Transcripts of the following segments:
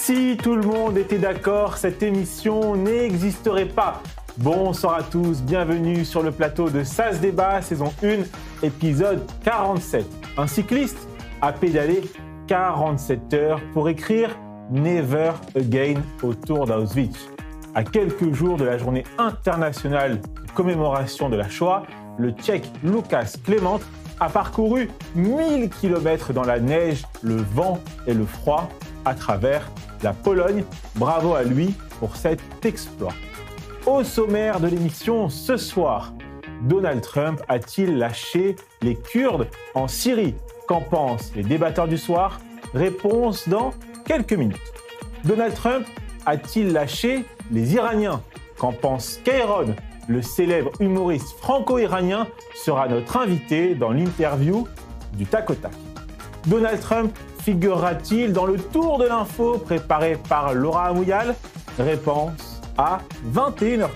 Si tout le monde était d'accord, cette émission n'existerait pas. Bonsoir à tous, bienvenue sur le plateau de SAS Débat, saison 1, épisode 47. Un cycliste a pédalé 47 heures pour écrire « Never Again » au Tour d'Auschwitz. À quelques jours de la journée internationale de commémoration de la Shoah, le Tchèque Lukáš Klement a parcouru 1000 km dans la neige, le vent et le froid à travers la Pologne. Bravo à lui pour cet exploit. Au sommaire de l'émission ce soir, Donald Trump a-t-il lâché les Kurdes en Syrie? Qu'en pensent les débatteurs du soir? Réponse dans quelques minutes. Donald Trump a-t-il lâché les Iraniens? Qu'en pense Kairon? Le célèbre humoriste franco-iranien sera notre invité dans l'interview du Tac au Tac. Donald Trump figurera-t-il dans le tour de l'info préparé par Laura Amouyal? Réponse à 21h30.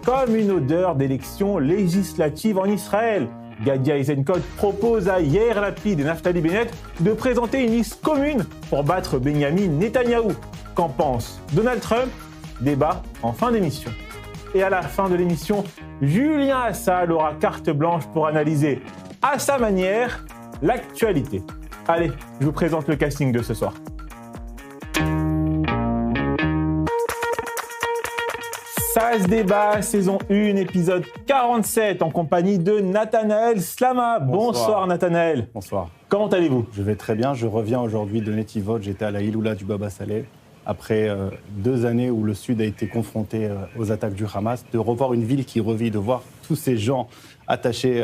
Comme une odeur d'élection législative en Israël, Gadi Eisenkot propose à Yair Lapid et Naftali Bennett de présenter une liste commune pour battre Benyamin Netanyahou. Qu'en pense Donald Trump? Débat en fin d'émission. Et à la fin de l'émission, Julien Assal aura carte blanche pour analyser, à sa manière, l'actualité. Allez, je vous présente le casting de ce soir. SAS Débat, saison 1, épisode 47, en compagnie de Nathanaël Slama. Bonsoir Nathanaël. Bonsoir. Comment allez-vous? Je vais très bien. Je reviens aujourd'hui de Netivot. J'étais à la Iloula du Baba Saleh. Après 2 années où le Sud a été confronté aux attaques du Hamas, de revoir une ville qui revit, de voir tous ces gens attachés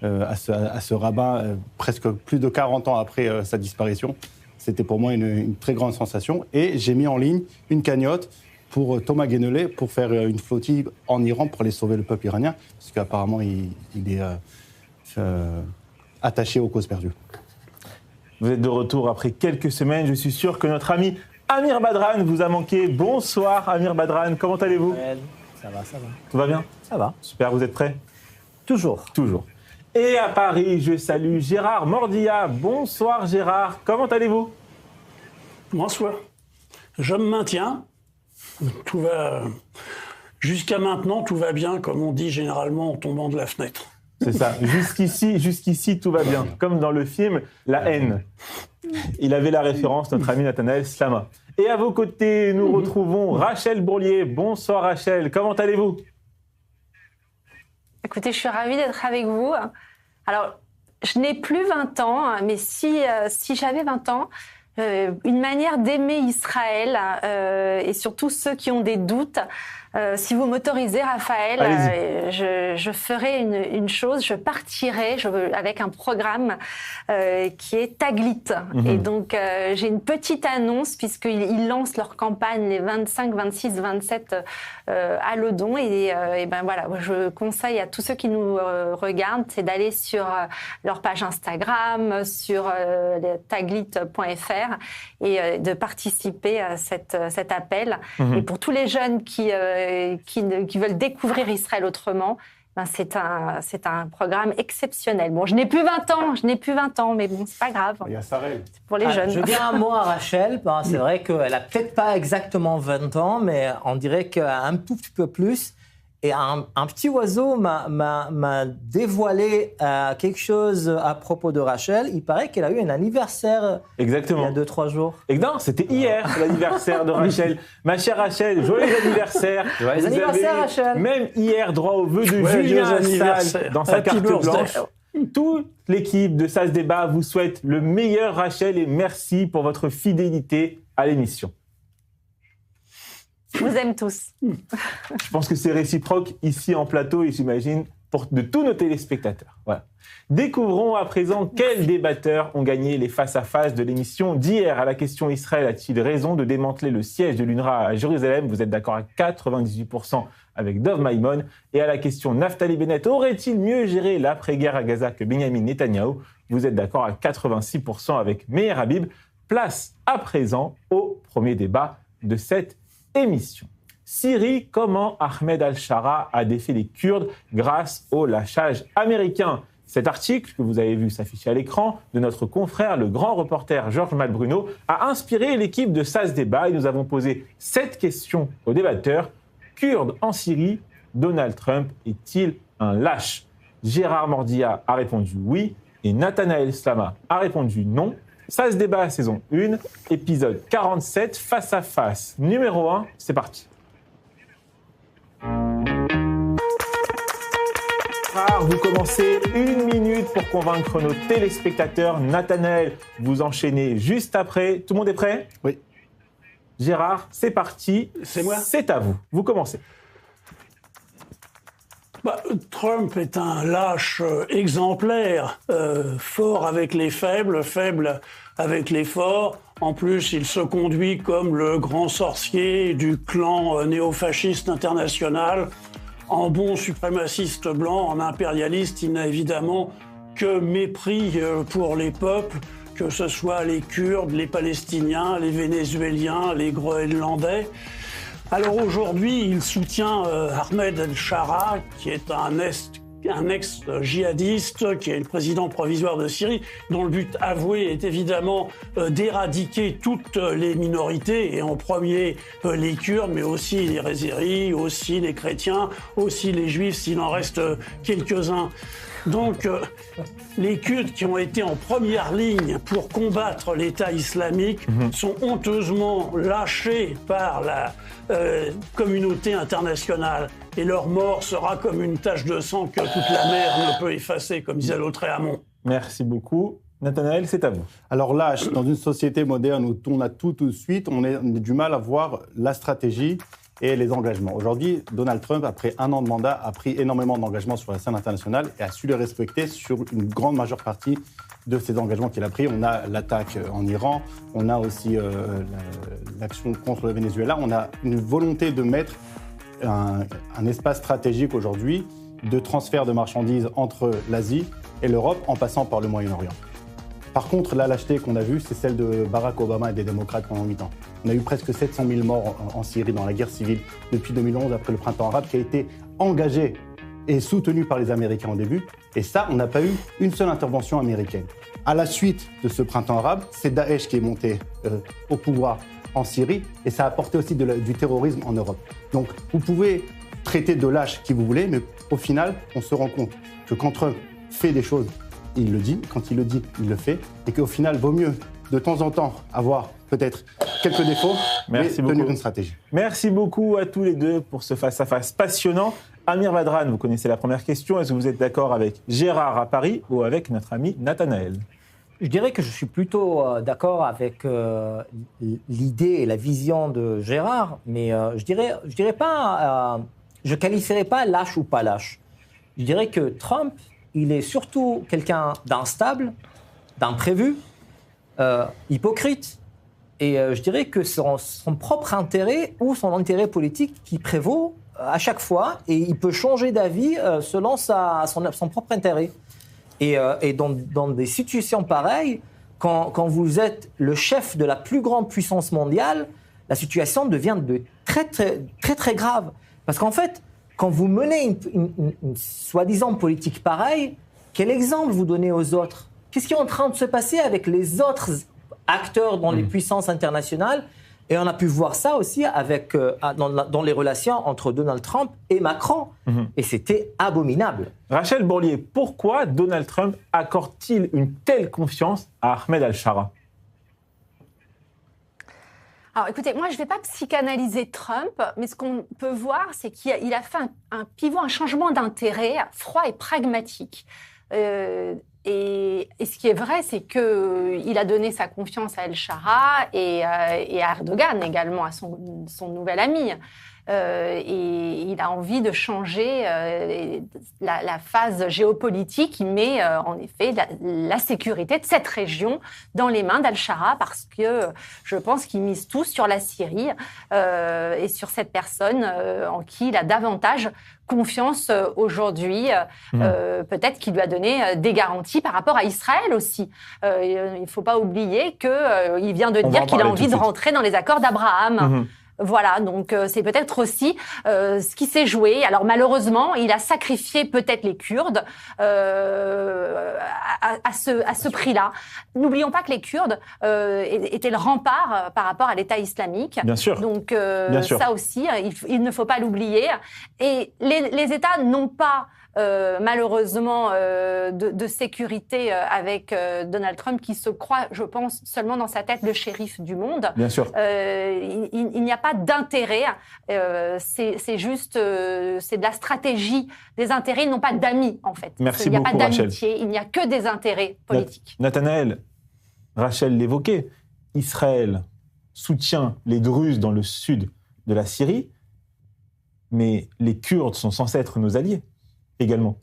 à ce rabbin presque plus de 40 ans après sa disparition, c'était pour moi une très grande sensation. Et j'ai mis en ligne une cagnotte pour Thomas Guénelé pour faire une flottille en Iran pour aller sauver le peuple iranien, parce qu'apparemment il est attaché aux causes perdues. Vous êtes de retour après quelques semaines. Je suis sûr que notre ami Amir Badran vous a manqué. Bonsoir Amir Badran, comment allez-vous? Ça va. Tout va bien? Ça va. Super, vous êtes prêts? Toujours. Et à Paris, je salue Gérard Mordilla. Bonsoir Gérard, comment allez-vous? Bonsoir. Je me maintiens. Tout va... Jusqu'à maintenant, tout va bien, comme on dit généralement en tombant de la fenêtre. C'est ça. Jusqu'ici, tout va bien. Comme dans le film La haine. Il avait la référence, notre ami Nathanaël Slama. Et à vos côtés, nous retrouvons Rachel Bourlier. Bonsoir Rachel, comment allez-vous? Écoutez, je suis ravie d'être avec vous. Alors, je n'ai plus 20 ans, mais si j'avais 20 ans, une manière d'aimer Israël, et surtout ceux qui ont des doutes, si vous m'autorisez, Raphaël, je ferai une chose, je partirai avec un programme qui est Taglit. Et donc, j'ai une petite annonce, puisqu'ils lancent leur campagne les 25, 26, 27 à Lodon. Et ben voilà, je conseille à tous ceux qui nous regardent, c'est d'aller sur leur page Instagram, sur taglit.fr et de participer à cet appel. Et pour tous les jeunes qui veulent découvrir Israël autrement, ben c'est un programme exceptionnel. Bon, je n'ai plus 20 ans, mais bon, c'est pas grave. Il y a Sarel. C'est pour les jeunes. Je dis un mot à Rachel. C'est vrai qu'elle n'a peut-être pas exactement 20 ans, mais on dirait qu'elle a un tout petit peu plus. Et un petit oiseau m'a dévoilé quelque chose à propos de Rachel. Il paraît qu'elle a eu un anniversaire. Exactement. Il y a 2-3 jours. Et non, c'était hier l'anniversaire de Rachel. Ma chère Rachel, joyeux anniversaire. Joyeux anniversaire, Rachel. Même hier, droit au vœu de Julien Assal dans sa carte blanche. Toute l'équipe de SAS Débat vous souhaite le meilleur, Rachel, et merci pour votre fidélité à l'émission. Je vous aime tous. Je pense que c'est réciproque ici en plateau et j'imagine de tous nos téléspectateurs. Voilà. Découvrons à présent quels débatteurs ont gagné les face-à-face de l'émission d'hier. À la question Israël a-t-il raison de démanteler le siège de l'UNRWA à Jérusalem? Vous êtes d'accord à 98% avec Dov Maïmon. Et à la question Naftali Bennett aurait-il mieux géré l'après-guerre à Gaza que Benyamin Netanyahou? Vous êtes d'accord à 86% avec Meir Habib. Place à présent au premier débat de cette émission. Syrie, comment Ahmed al-Shara a défait les Kurdes grâce au lâchage américain? Cet article, que vous avez vu s'afficher à l'écran, de notre confrère, le grand reporter Georges Malbruno, a inspiré l'équipe de SAS Débat et nous avons posé 7 questions aux débatteurs. Kurde en Syrie, Donald Trump est-il un lâche ? Gérard Mordia a répondu oui et Nathanaël Slama a répondu non. SAS Débat saison 1, épisode 47, face à face numéro 1, c'est parti. Vous commencez 1 minute pour convaincre nos téléspectateurs. Nathanaël, vous enchaînez juste après. Tout le monde est prêt ? Oui. Gérard, c'est parti. C'est moi ? C'est à vous. Vous commencez. Trump est un lâche exemplaire, fort avec les faibles, faible avec les forts. En plus, il se conduit comme le grand sorcier du clan néofasciste international. En bon suprémaciste blanc, en impérialiste, il n'a évidemment que mépris pour les peuples, que ce soit les Kurdes, les Palestiniens, les Vénézuéliens, les Groenlandais. Alors aujourd'hui, il soutient Ahmed El-Shara, qui est un ex-djihadiste, qui est le président provisoire de Syrie, dont le but avoué est évidemment d'éradiquer toutes les minorités, et en premier les Kurdes, mais aussi les Azéris, aussi les chrétiens, aussi les Juifs, s'il en reste quelques-uns. Donc, les Kurdes qui ont été en première ligne pour combattre l'État islamique sont honteusement lâchés par la communauté internationale. Et leur mort sera comme une tache de sang que toute la mer ne peut effacer, comme disait Lautréamont. Merci beaucoup. Nathanaël, c'est à vous. Alors lâche, dans une société moderne où on a tout de suite, on a du mal à voir la stratégie et les engagements. Aujourd'hui, Donald Trump, après 1 an de mandat, a pris énormément d'engagements sur la scène internationale et a su les respecter sur une grande majeure partie de ces engagements qu'il a pris. On a l'attaque en Iran, on a aussi l'action contre le Venezuela, on a une volonté de mettre un espace stratégique aujourd'hui de transfert de marchandises entre l'Asie et l'Europe en passant par le Moyen-Orient. Par contre, la lâcheté qu'on a vue, c'est celle de Barack Obama et des démocrates pendant 8 ans. On a eu presque 700 000 morts en Syrie dans la guerre civile depuis 2011, après le printemps arabe, qui a été engagé et soutenu par les Américains au début. Et ça, on n'a pas eu une seule intervention américaine. À la suite de ce printemps arabe, c'est Daesh qui est monté au pouvoir en Syrie et ça a apporté aussi du terrorisme en Europe. Donc, vous pouvez traiter de lâche qui vous voulez, mais au final, on se rend compte que quand Trump fait des choses, il le dit, quand il le dit, il le fait, et qu'au final, vaut mieux de temps en temps avoir peut-être quelques défauts, mais tenir une stratégie. Merci beaucoup à tous les deux pour ce face-à-face passionnant. Amir Badran, vous connaissez la première question. Est-ce que vous êtes d'accord avec Gérard à Paris ou avec notre ami Nathanaël ? Je dirais que je suis plutôt d'accord avec l'idée et la vision de Gérard, mais je dirais pas, je qualifierais pas lâche ou pas lâche. Je dirais que Trump, il est surtout quelqu'un d'instable, d'imprévu, hypocrite, et je dirais que son propre intérêt ou son intérêt politique qui prévaut à chaque fois, et il peut changer d'avis selon son propre intérêt. Et dans des situations pareilles, quand vous êtes le chef de la plus grande puissance mondiale, la situation devient très, très, très, très grave. Parce qu'en fait, quand vous menez une soi-disant politique pareille, quel exemple vous donnez aux autres ? Qu'est-ce qui est en train de se passer avec les autres acteurs dans les puissances internationales ? Et on a pu voir ça aussi dans les relations entre Donald Trump et Macron. Et c'était abominable. Rachel Bourlier, pourquoi Donald Trump accorde-t-il une telle confiance à Ahmed Al-Shara ? Alors écoutez, moi je ne vais pas psychanalyser Trump, mais ce qu'on peut voir, c'est qu'il a fait un pivot, un changement d'intérêt froid et pragmatique. Et ce qui est vrai, c'est qu'il a donné sa confiance à El-Shara et à Erdogan également, à son nouvel ami. Et il a envie de changer la phase géopolitique. Il met en effet la sécurité de cette région dans les mains d'Al-Shara parce que je pense qu'il mise tout sur la Syrie et sur cette personne en qui il a davantage confiance aujourd'hui. Peut-être qu'il lui a donné des garanties par rapport à Israël aussi. Il ne faut pas oublier qu'il vient de dire qu'il a envie de rentrer dans les accords d'Abraham. Voilà, donc c'est peut-être aussi ce qui s'est joué. Alors malheureusement, il a sacrifié peut-être les Kurdes à ce prix-là. N'oublions pas que les Kurdes étaient le rempart par rapport à l'État islamique. Bien sûr. Donc Bien sûr. ça aussi, il ne faut pas l'oublier. Et les États n'ont pas malheureusement de sécurité avec Donald Trump qui se croit, je pense, seulement dans sa tête le shérif du monde. Bien sûr. Il n'y a pas d'intérêt, c'est juste c'est de la stratégie des intérêts, ils n'ont pas d'amis en fait. Merci il n'y a beaucoup, pas Rachel. d'amitié, il n'y a que des intérêts politiques. Nathanaël, Rachel l'évoquait, Israël soutient les Druzes dans le sud de la Syrie, mais les Kurdes sont censés être nos alliés également.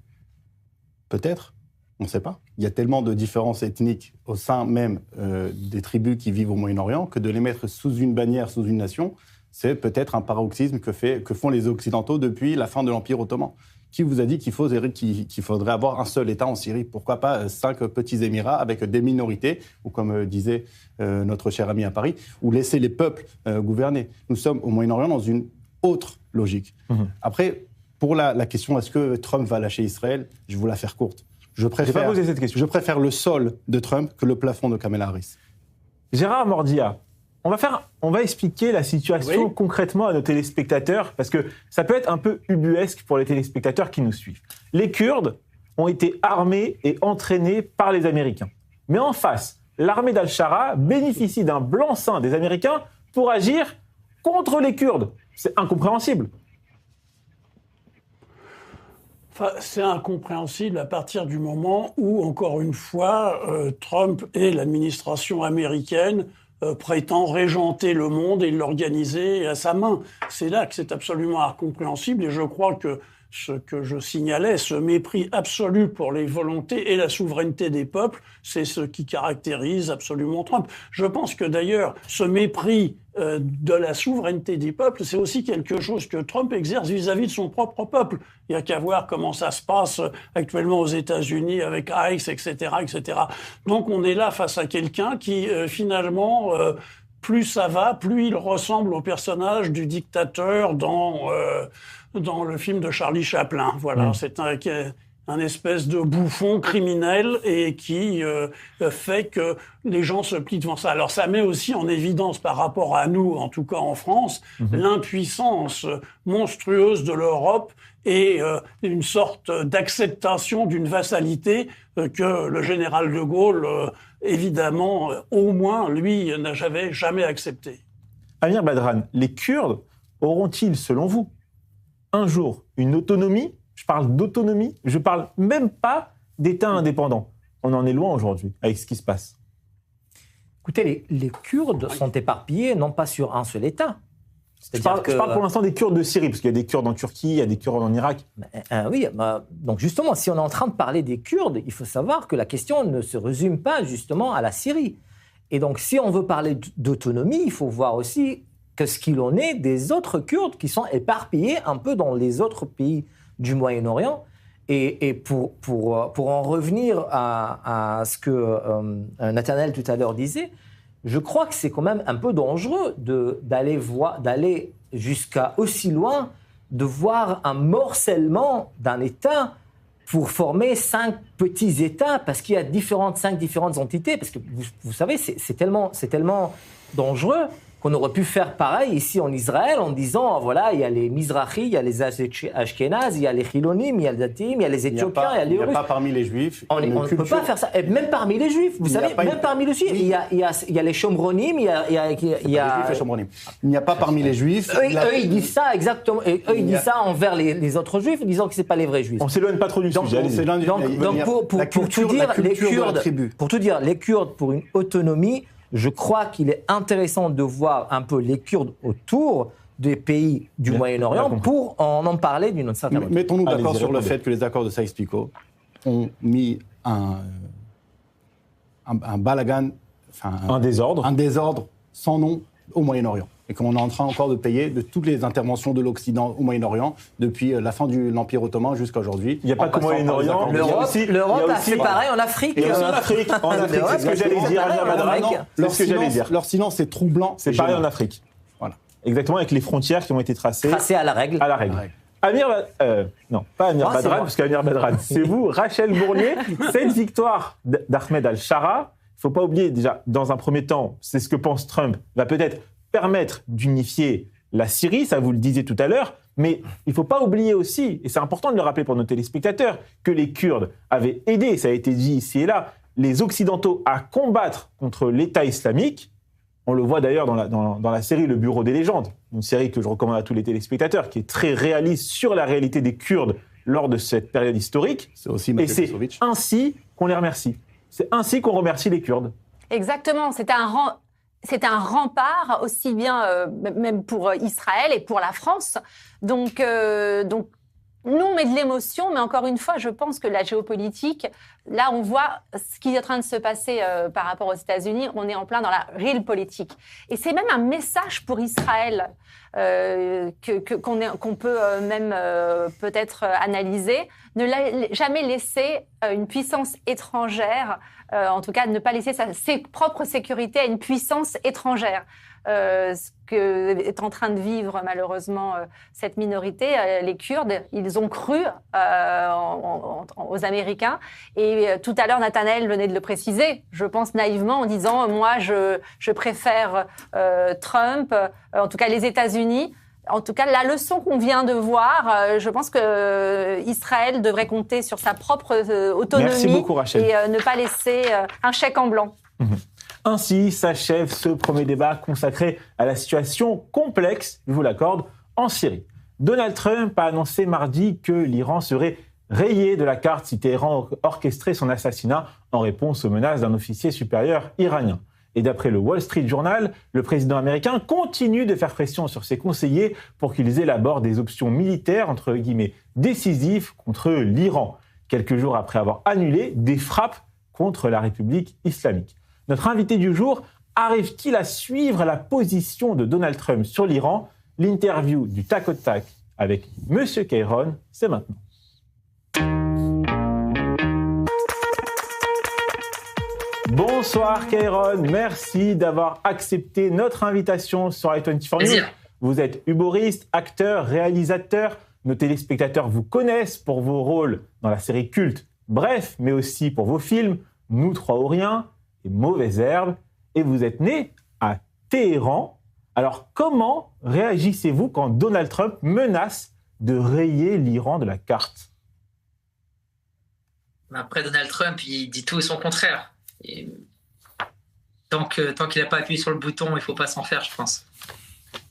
Peut-être, on ne sait pas. Il y a tellement de différences ethniques au sein même des tribus qui vivent au Moyen-Orient que de les mettre sous une bannière, sous une nation, c'est peut-être un paroxysme que font les Occidentaux depuis la fin de l'Empire ottoman. Qui vous a dit qu'il faudrait avoir un seul État en Syrie? Pourquoi pas 5 petits Émirats avec des minorités, ou comme disait notre cher ami à Paris, ou laisser les peuples gouverner? Nous sommes au Moyen-Orient dans une autre logique. Après, pour la question, est-ce que Trump va lâcher Israël? Je vais vous la faire courte. Je J'ai pas posé cette question. Je préfère le sol de Trump que le plafond de Kamala Harris. Gérard Mordia, on va expliquer la situation concrètement à nos téléspectateurs, parce que ça peut être un peu ubuesque pour les téléspectateurs qui nous suivent. Les Kurdes ont été armés et entraînés par les Américains. Mais en face, l'armée d'Al-Shara bénéficie d'un blanc-seing des Américains pour agir contre les Kurdes. C'est incompréhensible. Enfin, c'est incompréhensible à partir du moment où, encore une fois, Trump et l'administration américaine prétend régenter le monde et l'organiser à sa main. C'est là que c'est absolument incompréhensible et je crois que ce que je signalais, ce mépris absolu pour les volontés et la souveraineté des peuples, c'est ce qui caractérise absolument Trump. Je pense que d'ailleurs, ce mépris de la souveraineté des peuples, c'est aussi quelque chose que Trump exerce vis-à-vis de son propre peuple. Il n'y a qu'à voir comment ça se passe actuellement aux États-Unis avec ICE, etc., etc. Donc on est là face à quelqu'un qui finalement... plus ça va, plus il ressemble au personnage du dictateur dans le film de Charlie Chaplin. Voilà, c'est un espèce de bouffon criminel et qui fait que les gens se plient devant ça. Alors ça met aussi en évidence par rapport à nous, en tout cas en France, l'impuissance monstrueuse de l'Europe et une sorte d'acceptation d'une vassalité que le général de Gaulle, évidemment, au moins, lui, n'a jamais accepté. Amir Badran, les Kurdes auront-ils, selon vous, un jour une autonomie? Je parle d'autonomie, je parle même pas d'État indépendant. On en est loin aujourd'hui avec ce qui se passe. Écoutez, les Kurdes sont éparpillés non pas sur un seul État. Je parle pour l'instant des Kurdes de Syrie, parce qu'il y a des Kurdes en Turquie, il y a des Kurdes en Irak. Donc justement, si on est en train de parler des Kurdes, il faut savoir que la question ne se résume pas justement à la Syrie. Et donc si on veut parler d'autonomie, il faut voir aussi ce qu'il en est des autres Kurdes qui sont éparpillés un peu dans les autres pays du Moyen-Orient. Et pour en revenir à ce que Nathanaël tout à l'heure disait, je crois que c'est quand même un peu dangereux d'aller jusqu'à aussi loin, de voir un morcellement d'un État pour former 5 petits États, parce qu'il y a 5 différentes entités. Parce que vous savez, c'est tellement dangereux qu'on aurait pu faire pareil ici en Israël en disant, voilà, il y a les Mizrahi, il y a les Ashkénazes, il y a les Chilonim, il y a les Datim, il y a les Éthiopiens, il y a les Russes. Il n'y a pas parmi les Juifs. On ne peut pas faire ça. Et même parmi les Juifs, vous savez, même parmi les Juifs, il y a les Shomronim, il y a Il n'y a pas parmi les Juifs. Eux, ils disent ça exactement. Et eux, ils disent ça envers les autres Juifs, en disant que c'est pas les vrais Juifs. On s'éloigne pas trop du sujet. Donc pour tout dire, les Kurdes pour une autonomie. Je crois qu'il est intéressant de voir un peu les Kurdes autour des pays du Moyen-Orient pour en parler d'une certaine manière. Mettons-nous d'accord sur le fait que les accords de Sykes-Picot ont mis un balagan, un désordre sans nom au Moyen-Orient. Et qu'on est en train encore de payer de toutes les interventions de l'Occident au Moyen-Orient depuis la fin de l'Empire ottoman jusqu'à aujourd'hui. Il n'y a pas que Moyen-Orient. L'Europe a fait pareil en Afrique. Et aussi en Afrique. C'est ce que j'allais dire. Leur silence est troublant. C'est pareil en Afrique. Voilà. Exactement, avec les frontières qui ont été tracées. Tracé à la règle. À la règle. Non, pas Amir Badran, parce qu'Amir Badran, c'est vous, Rachel Bournier. Cette victoire d'Ahmed Al-Shara, il ne faut pas oublier, déjà, dans un premier temps, c'est ce que pense Trump, va peut-être permettre d'unifier la Syrie, ça vous le disiez tout à l'heure, mais il ne faut pas oublier aussi, et c'est important de le rappeler pour nos téléspectateurs, que les Kurdes avaient aidé, ça a été dit ici et là, les Occidentaux à combattre contre l'État islamique. On le voit d'ailleurs dans la série Le Bureau des légendes, une série que je recommande à tous les téléspectateurs, qui est très réaliste sur la réalité des Kurdes lors de cette période historique. C'est aussi et c'est ainsi qu'on les remercie. C'est ainsi qu'on remercie les Kurdes. Exactement, c'était un rempart aussi bien même pour Israël et pour la France. Donc nous, on met de l'émotion, mais encore une fois, je pense que la géopolitique, là, on voit ce qui est en train de se passer par rapport aux États-Unis. On est en plein dans la réelle politique. Et c'est même un message pour Israël qu'on peut même peut-être analyser. Ne jamais laisser une puissance étrangère, en tout cas ne pas laisser ses propres sécurités à une puissance étrangère. Ce que est en train de vivre malheureusement cette minorité, les Kurdes, ils ont cru aux Américains. Et tout à l'heure, Nathanaël venait de le préciser, je pense naïvement, en disant « moi, je préfère Trump, en tout cas les États-Unis ». En tout cas, la leçon qu'on vient de voir, je pense que Israël devrait compter sur sa propre autonomie. Merci beaucoup, Rachel. Et ne pas laisser un chèque en blanc. Ainsi s'achève ce premier débat consacré à la situation complexe, je vous l'accorde, en Syrie. Donald Trump a annoncé mardi que l'Iran serait rayé de la carte si Téhéran orchestrait son assassinat en réponse aux menaces d'un officier supérieur iranien. Et d'après le Wall Street Journal, le président américain continue de faire pression sur ses conseillers pour qu'ils élaborent des options militaires, entre guillemets, décisives contre l'Iran, quelques jours après avoir annulé des frappes contre la République islamique. Notre invité du jour arrive-t-il à suivre la position de Donald Trump sur l'Iran ? L'interview du tac au tac avec Monsieur Kairon, c'est maintenant. Bonsoir Kairon, merci d'avoir accepté notre invitation sur i24 News. Vous êtes humoriste, acteur, réalisateur. Nos téléspectateurs vous connaissent pour vos rôles dans la série culte Bref, mais aussi pour vos films Nous trois ou rien et Mauvaises herbes. Et vous êtes né à Téhéran. Alors comment réagissez-vous quand Donald Trump menace de rayer l'Iran de la carte ? Après, Donald Trump, il dit tout et son contraire. Et tant qu'il n'a pas appuyé sur le bouton, il ne faut pas s'en faire, je pense.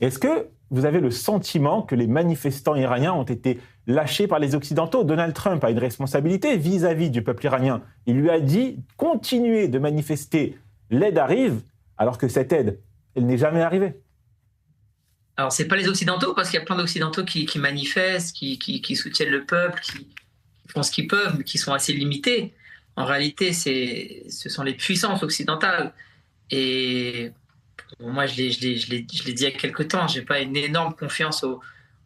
Est-ce que vous avez le sentiment que les manifestants iraniens ont été lâchés par les Occidentaux ? Donald Trump a une responsabilité vis-à-vis du peuple iranien. Il lui a dit « continuez de manifester, l'aide arrive », alors que cette aide, elle n'est jamais arrivée. Alors, ce n'est pas les Occidentaux, parce qu'il y a plein d'Occidentaux qui manifestent, qui soutiennent le peuple, qui font ce qu'ils peuvent, mais qui sont assez limités. En réalité, ce sont les puissances occidentales. Et moi, je l'ai dit il y a quelque temps, je n'ai pas une énorme confiance au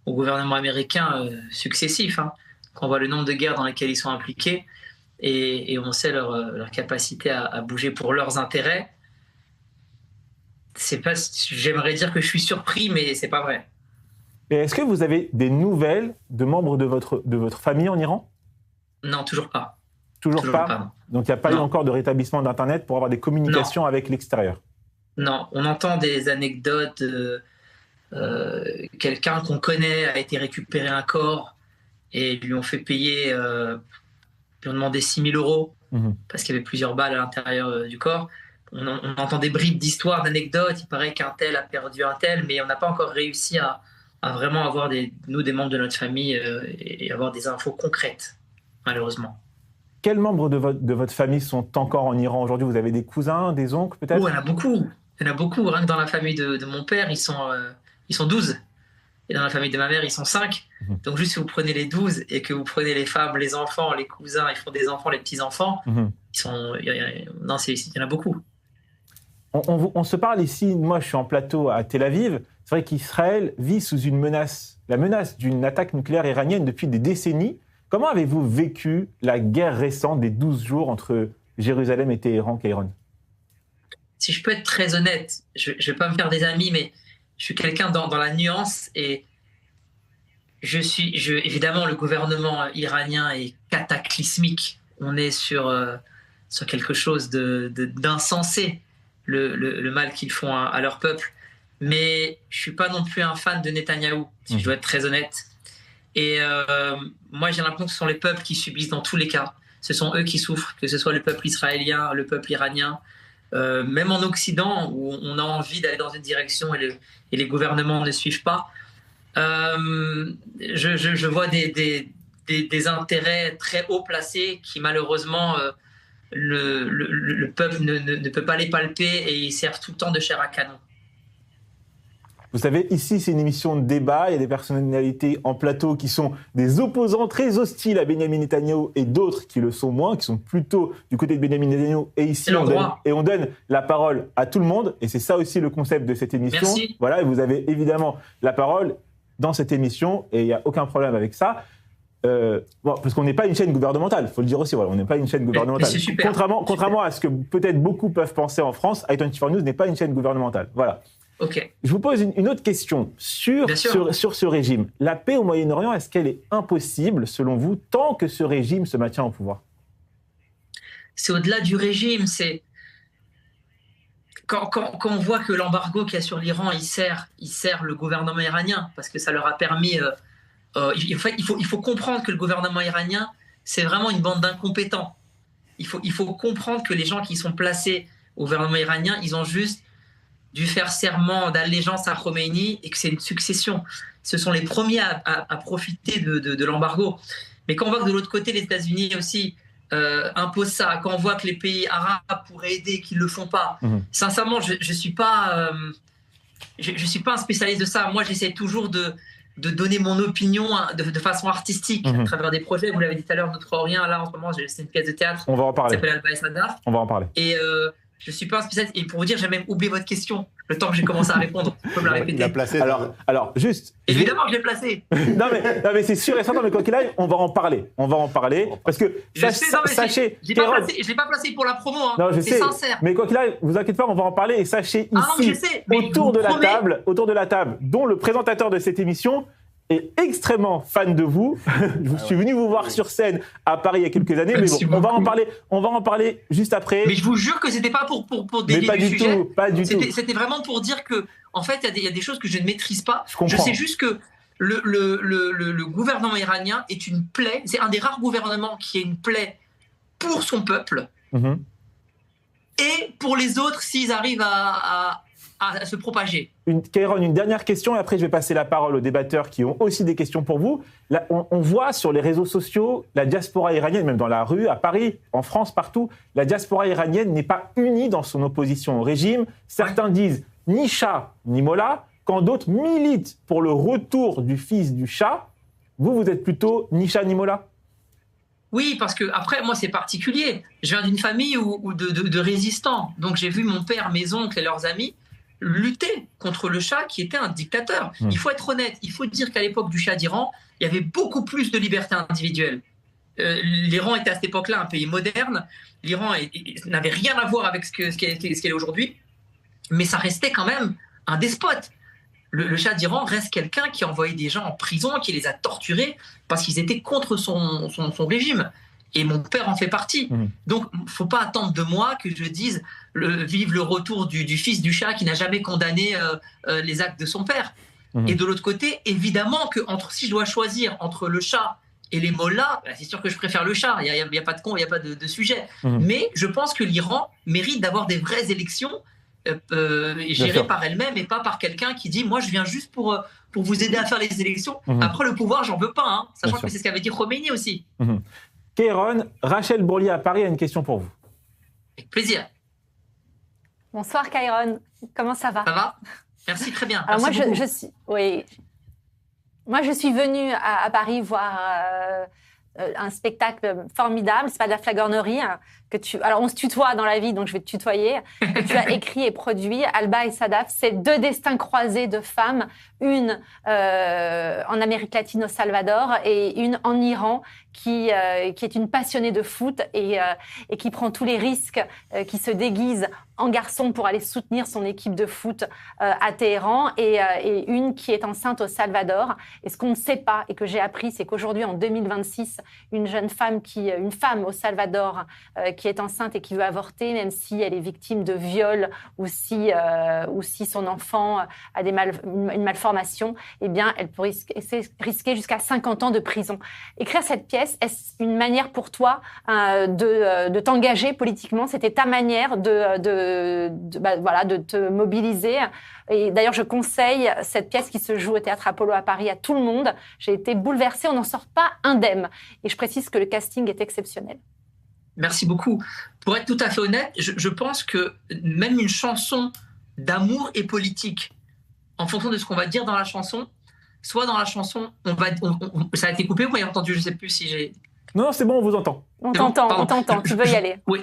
gouvernement américain successif. Quand on voit le nombre de guerres dans lesquelles ils sont impliqués et on sait leur capacité à bouger pour leurs intérêts, j'aimerais dire que je suis surpris, mais ce n'est pas vrai. Et est-ce que vous avez des nouvelles de membres de votre famille en Iran ? Non, toujours pas. Toujours pas. Donc, il n'y a pas eu encore de rétablissement d'Internet pour avoir des communications avec l'extérieur. Non, on entend des anecdotes. Quelqu'un qu'on connaît a été récupéré un corps et lui ont fait payer, lui ont demandé 6 000 € parce qu'il y avait plusieurs balles à l'intérieur du corps. On entend des bribes d'histoires, d'anecdotes. Il paraît qu'un tel a perdu un tel, mais on n'a pas encore réussi à vraiment avoir des membres de notre famille et avoir des infos concrètes, malheureusement. Quels membres de votre famille sont encore en Iran aujourd'hui ? Vous avez des cousins, des oncles peut-être ? Oh, il y en a beaucoup. Il y en a beaucoup. Rien que dans la famille de mon père, ils sont 12. Et dans la famille de ma mère, ils sont 5. Donc juste si vous prenez les 12 et que vous prenez les femmes, les enfants, les cousins, ils font des enfants, les petits-enfants, il y en a beaucoup. On se parle ici, moi je suis en plateau à Tel Aviv. C'est vrai qu'Israël vit sous la menace d'une attaque nucléaire iranienne depuis des décennies. Comment avez-vous vécu la guerre récente des 12 jours entre Jérusalem et Téhéran, Kairon ? Si je peux être très honnête, je ne vais pas me faire des amis, mais Je suis quelqu'un dans la nuance et évidemment, le gouvernement iranien est cataclysmique. On est sur quelque chose d'insensé, le mal qu'ils font à leur peuple. Mais je ne suis pas non plus un fan de Netanyahou, si je dois être très honnête. Et moi, j'ai l'impression que ce sont les peuples qui subissent dans tous les cas. Ce sont eux qui souffrent, que ce soit le peuple israélien, le peuple iranien. Même en Occident, où on a envie d'aller dans une direction et les gouvernements ne suivent pas. Je vois des intérêts très haut placés qui malheureusement le peuple ne peut pas les palper et ils servent tout le temps de chair à canon. Vous savez, ici, c'est une émission de débat. Il y a des personnalités en plateau qui sont des opposants très hostiles à Benyamin Netanyahou et d'autres qui le sont moins, qui sont plutôt du côté de Benyamin Netanyahou. Et ici, on donne la parole à tout le monde. Et c'est ça aussi le concept de cette émission. Merci. Voilà, et vous avez évidemment la parole dans cette émission et il n'y a aucun problème avec ça. Parce qu'on n'est pas une chaîne gouvernementale, il faut le dire aussi. Voilà, on n'est pas une chaîne gouvernementale. Mais c'est super. Contrairement à ce que peut-être beaucoup peuvent penser en France, i24 News n'est pas une chaîne gouvernementale. Voilà. Ok. Je vous pose une autre question sur ce régime. La paix au Moyen-Orient, est-ce qu'elle est impossible, selon vous, tant que ce régime se maintient au pouvoir? C'est au-delà du régime. C'est quand on voit que l'embargo qu'il y a sur l'Iran, il sert le gouvernement iranien, parce que ça leur a permis... il faut comprendre que le gouvernement iranien, c'est vraiment une bande d'incompétents. Il faut comprendre que les gens qui sont placés au gouvernement iranien, ils ont juste dû faire serment d'allégeance à Khomeini et que c'est une succession. Ce sont les premiers à profiter de l'embargo. Mais quand on voit que de l'autre côté, les États-Unis aussi imposent ça, quand on voit que les pays arabes pourraient aider, qu'ils ne le font pas, sincèrement, je ne suis pas un spécialiste de ça. Moi, j'essaie toujours de donner mon opinion de façon artistique à travers des projets. Vous l'avez dit tout à l'heure, Notre Orient, là, en ce moment, c'est une pièce de théâtre. On va en parler. Qui s'appelle Alba et Sadar. On va en parler. Et je ne suis pas un spécialiste. Et pour vous dire, j'ai même oublié votre question. Le temps que j'ai commencé à répondre, vous pouvez me la répéter. Il a placé. Alors, juste. Évidemment que je l'ai placé. non, mais c'est sûr et certain, mais quoi qu'il arrive, on va en parler. Parce que, sachez. Je ne l'ai pas placé pour la promo. Hein. Non, je c'est sais. sincère. Mais quoi qu'il arrive, vous inquiétez pas, on va en parler. Et sachez ici, autour de la table, dont le présentateur de cette émission est extrêmement fan de vous. Je suis venu vous voir sur scène à Paris il y a quelques années, mais bon, on va en parler juste après. Mais je vous jure que c'était pas pour dévier du sujet. Pas du tout. C'était vraiment pour dire que, en fait, il y a des choses que je ne maîtrise pas. Je sais juste que le gouvernement iranien est une plaie. C'est un des rares gouvernements qui est une plaie pour son peuple et pour les autres s'ils arrivent à se propager. Kairon, une dernière question et après je vais passer la parole aux débatteurs qui ont aussi des questions pour vous. Là, on voit sur les réseaux sociaux la diaspora iranienne, même dans la rue, à Paris, en France, partout, la diaspora iranienne n'est pas unie dans son opposition au régime. Certains disent ni Shah ni Mollah, quand d'autres militent pour le retour du fils du Shah. Vous êtes plutôt ni Shah ni Mollah? Oui, parce que après, moi, c'est particulier. Je viens d'une famille de résistants. Donc, j'ai vu mon père, mes oncles et leurs amis lutter contre le Shah qui était un dictateur. Il faut être honnête, il faut dire qu'à l'époque du Shah d'Iran, il y avait beaucoup plus de liberté individuelle. L'Iran était à cette époque-là un pays moderne, l'Iran n'avait rien à voir avec ce qu'elle est aujourd'hui, mais ça restait quand même un despote. Le Shah d'Iran reste quelqu'un qui a envoyé des gens en prison, qui les a torturés parce qu'ils étaient contre son régime. Et mon père en fait partie. Donc, il ne faut pas attendre de moi que je dise vive le retour du fils du Shah qui n'a jamais condamné les actes de son père. Et de l'autre côté, évidemment que si je dois choisir entre le Shah et les mollahs, c'est sûr que je préfère le Shah. Il n'y a pas de il n'y a pas de sujet. Mais je pense que l'Iran mérite d'avoir des vraies élections gérées par elle-même et pas par quelqu'un qui dit « moi, je viens juste pour vous aider à faire les élections ». Après, le pouvoir, j'en veux pas. Sachant que c'est ce qu'avait dit Khomeini aussi. Kairon, Rachel Bourlier à Paris a une question pour vous. Avec plaisir. Bonsoir Kairon, comment ça va? Ça va? Merci, très bien. Alors merci moi, je suis venue à Paris voir un spectacle formidable, c'est pas de la flagornerie, hein, alors on se tutoie dans la vie, donc je vais te tutoyer, que tu as écrit et produit, Alba et Sadaf, c'est deux destins croisés de femmes, une en Amérique latine au Salvador et une en Iran, qui est une passionnée de foot et qui prend tous les risques, qui se déguise en garçon pour aller soutenir son équipe de foot à Téhéran, et une qui est enceinte au Salvador. Et ce qu'on ne sait pas et que j'ai appris, c'est qu'aujourd'hui, en 2026, une femme au Salvador qui est enceinte et qui veut avorter, même si elle est victime de viol ou si son enfant a une malformation, eh bien, elle peut risquer jusqu'à 50 ans de prison. Écrire cette pièce, est-ce une manière pour toi de t'engager politiquement? C'était ta manière de te mobiliser. Et d'ailleurs, je conseille cette pièce qui se joue au Théâtre Apollo à Paris à tout le monde. J'ai été bouleversée, on n'en sort pas indemne. Et je précise que le casting est exceptionnel. Merci beaucoup. Pour être tout à fait honnête, je pense que même une chanson d'amour est politique. En fonction de ce qu'on va dire dans la chanson, soit dans la chanson, ça a été coupé, vous m'avez entendu, je ne sais plus si j'ai... Non, c'est bon, on vous entend. On t'entend, tu veux y aller. Oui,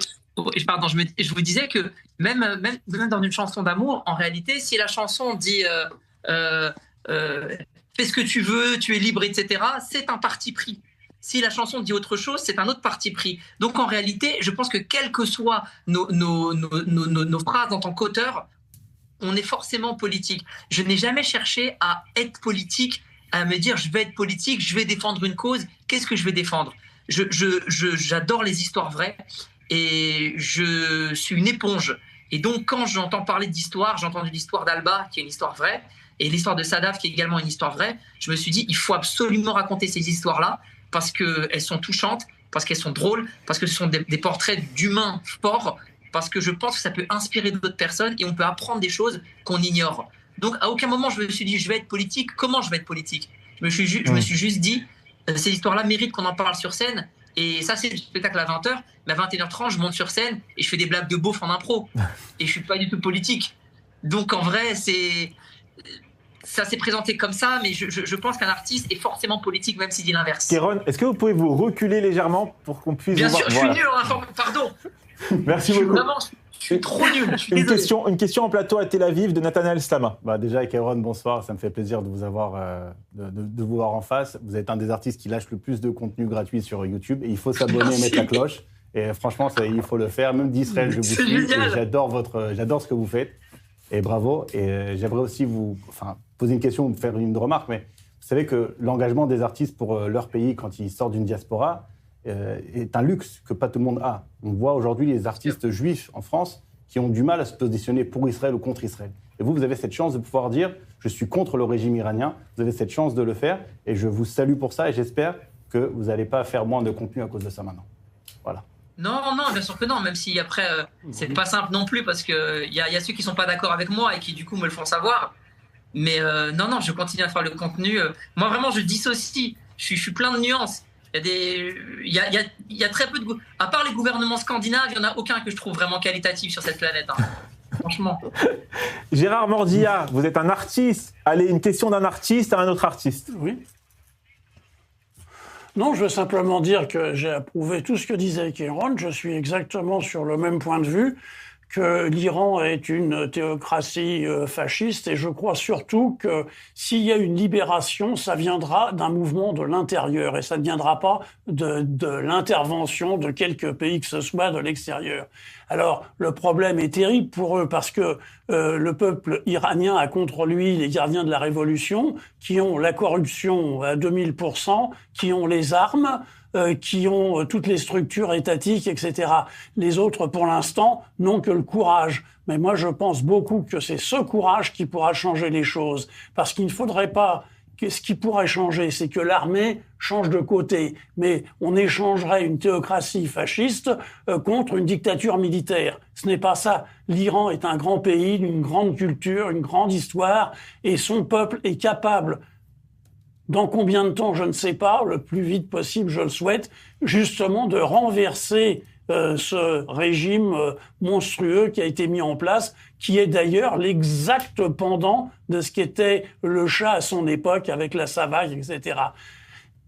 pardon, je vous disais que même dans une chanson d'amour, en réalité, si la chanson dit fais ce que tu veux, tu es libre, etc., c'est un parti pris. Si la chanson dit autre chose, c'est un autre parti pris. Donc en réalité, je pense que quelles que soient nos phrases en tant qu'auteur, on est forcément politique. Je n'ai jamais cherché à être politique, à me dire je vais être politique, je vais défendre une cause. Qu'est-ce que je vais défendre ? J'adore les histoires vraies et je suis une éponge. Et donc quand j'entends parler d'histoire, j'ai entendu l'histoire d'Alba qui est une histoire vraie et l'histoire de Sadaf qui est également une histoire vraie. Je me suis dit il faut absolument raconter ces histoires-là parce qu'elles sont touchantes, parce qu'elles sont drôles, parce que ce sont des portraits d'humains forts, parce que je pense que ça peut inspirer d'autres personnes et on peut apprendre des choses qu'on ignore. Donc à aucun moment je me suis dit je vais être politique. Comment je vais être politique ? Je me suis juste dit ces histoires-là méritent qu'on en parle sur scène. Et ça, c'est le spectacle à 20h. Mais à 21h30, je monte sur scène et je fais des blagues de beauf en impro. Et je suis pas du tout politique. Donc en vrai, ça s'est présenté comme ça, mais je pense qu'un artiste est forcément politique, même s'il dit l'inverse. Kéron, est-ce que vous pouvez vous reculer légèrement pour qu'on puisse... Bien sûr, je suis nul en informatique, pardon. Merci beaucoup. Je suis trop nul. Une question en plateau à Tel Aviv de Nathanaël Slama. Déjà, Kéron, bonsoir. Ça me fait plaisir de vous avoir, de vous voir en face. Vous êtes un des artistes qui lâche le plus de contenu gratuit sur YouTube. Et il faut s'abonner et mettre la cloche. Et franchement, il faut le faire. Même d'Israël, je vous suis. Et j'adore ce que vous faites. Et bravo. Et j'aimerais aussi vous poser une question ou faire une remarque. Mais vous savez que l'engagement des artistes pour leur pays quand ils sortent d'une diaspora est un luxe que pas tout le monde a. On voit aujourd'hui les artistes juifs en France qui ont du mal à se positionner pour Israël ou contre Israël. Et vous avez cette chance de pouvoir dire « je suis contre le régime iranien ». Vous avez cette chance de le faire et je vous salue pour ça et j'espère que vous n'allez pas faire moins de contenu à cause de ça maintenant. Voilà. Non, bien sûr que non, même si après, c'est pas simple non plus parce qu'il y a ceux qui sont pas d'accord avec moi et qui du coup me le font savoir. Mais non, je continue à faire le contenu. Moi vraiment, je dissocie. Je suis plein de nuances. Il y a très peu de... À part les gouvernements scandinaves, il n'y en a aucun que je trouve vraiment qualitatif sur cette planète. Hein. Franchement. Gérard Mordilla, vous êtes un artiste. Allez, une question d'un artiste à un autre artiste. Oui. Non, je veux simplement dire que j'ai approuvé tout ce que disait Kéron. Je suis exactement sur le même point de vue, que l'Iran est une théocratie fasciste et je crois surtout que s'il y a une libération, ça viendra d'un mouvement de l'intérieur et ça ne viendra pas de l'intervention de quelques pays que ce soit de l'extérieur. Alors, le problème est terrible pour eux parce que le peuple iranien a contre lui les gardiens de la révolution qui ont la corruption à 2000%, qui ont les armes, qui ont toutes les structures étatiques, etc. Les autres, pour l'instant, n'ont que le courage. Mais moi, je pense beaucoup que c'est ce courage qui pourra changer les choses. Parce qu'il ne faudrait pas... Ce qui pourrait changer, c'est que l'armée change de côté. Mais on échangerait une théocratie fasciste contre une dictature militaire. Ce n'est pas ça. L'Iran est un grand pays, d'une grande culture, une grande histoire, et son peuple est capable... Dans combien de temps, je ne sais pas, le plus vite possible, je le souhaite, justement de renverser ce régime monstrueux qui a été mis en place, qui est d'ailleurs l'exact pendant de ce qu'était le Shah à son époque avec la Savaille, etc.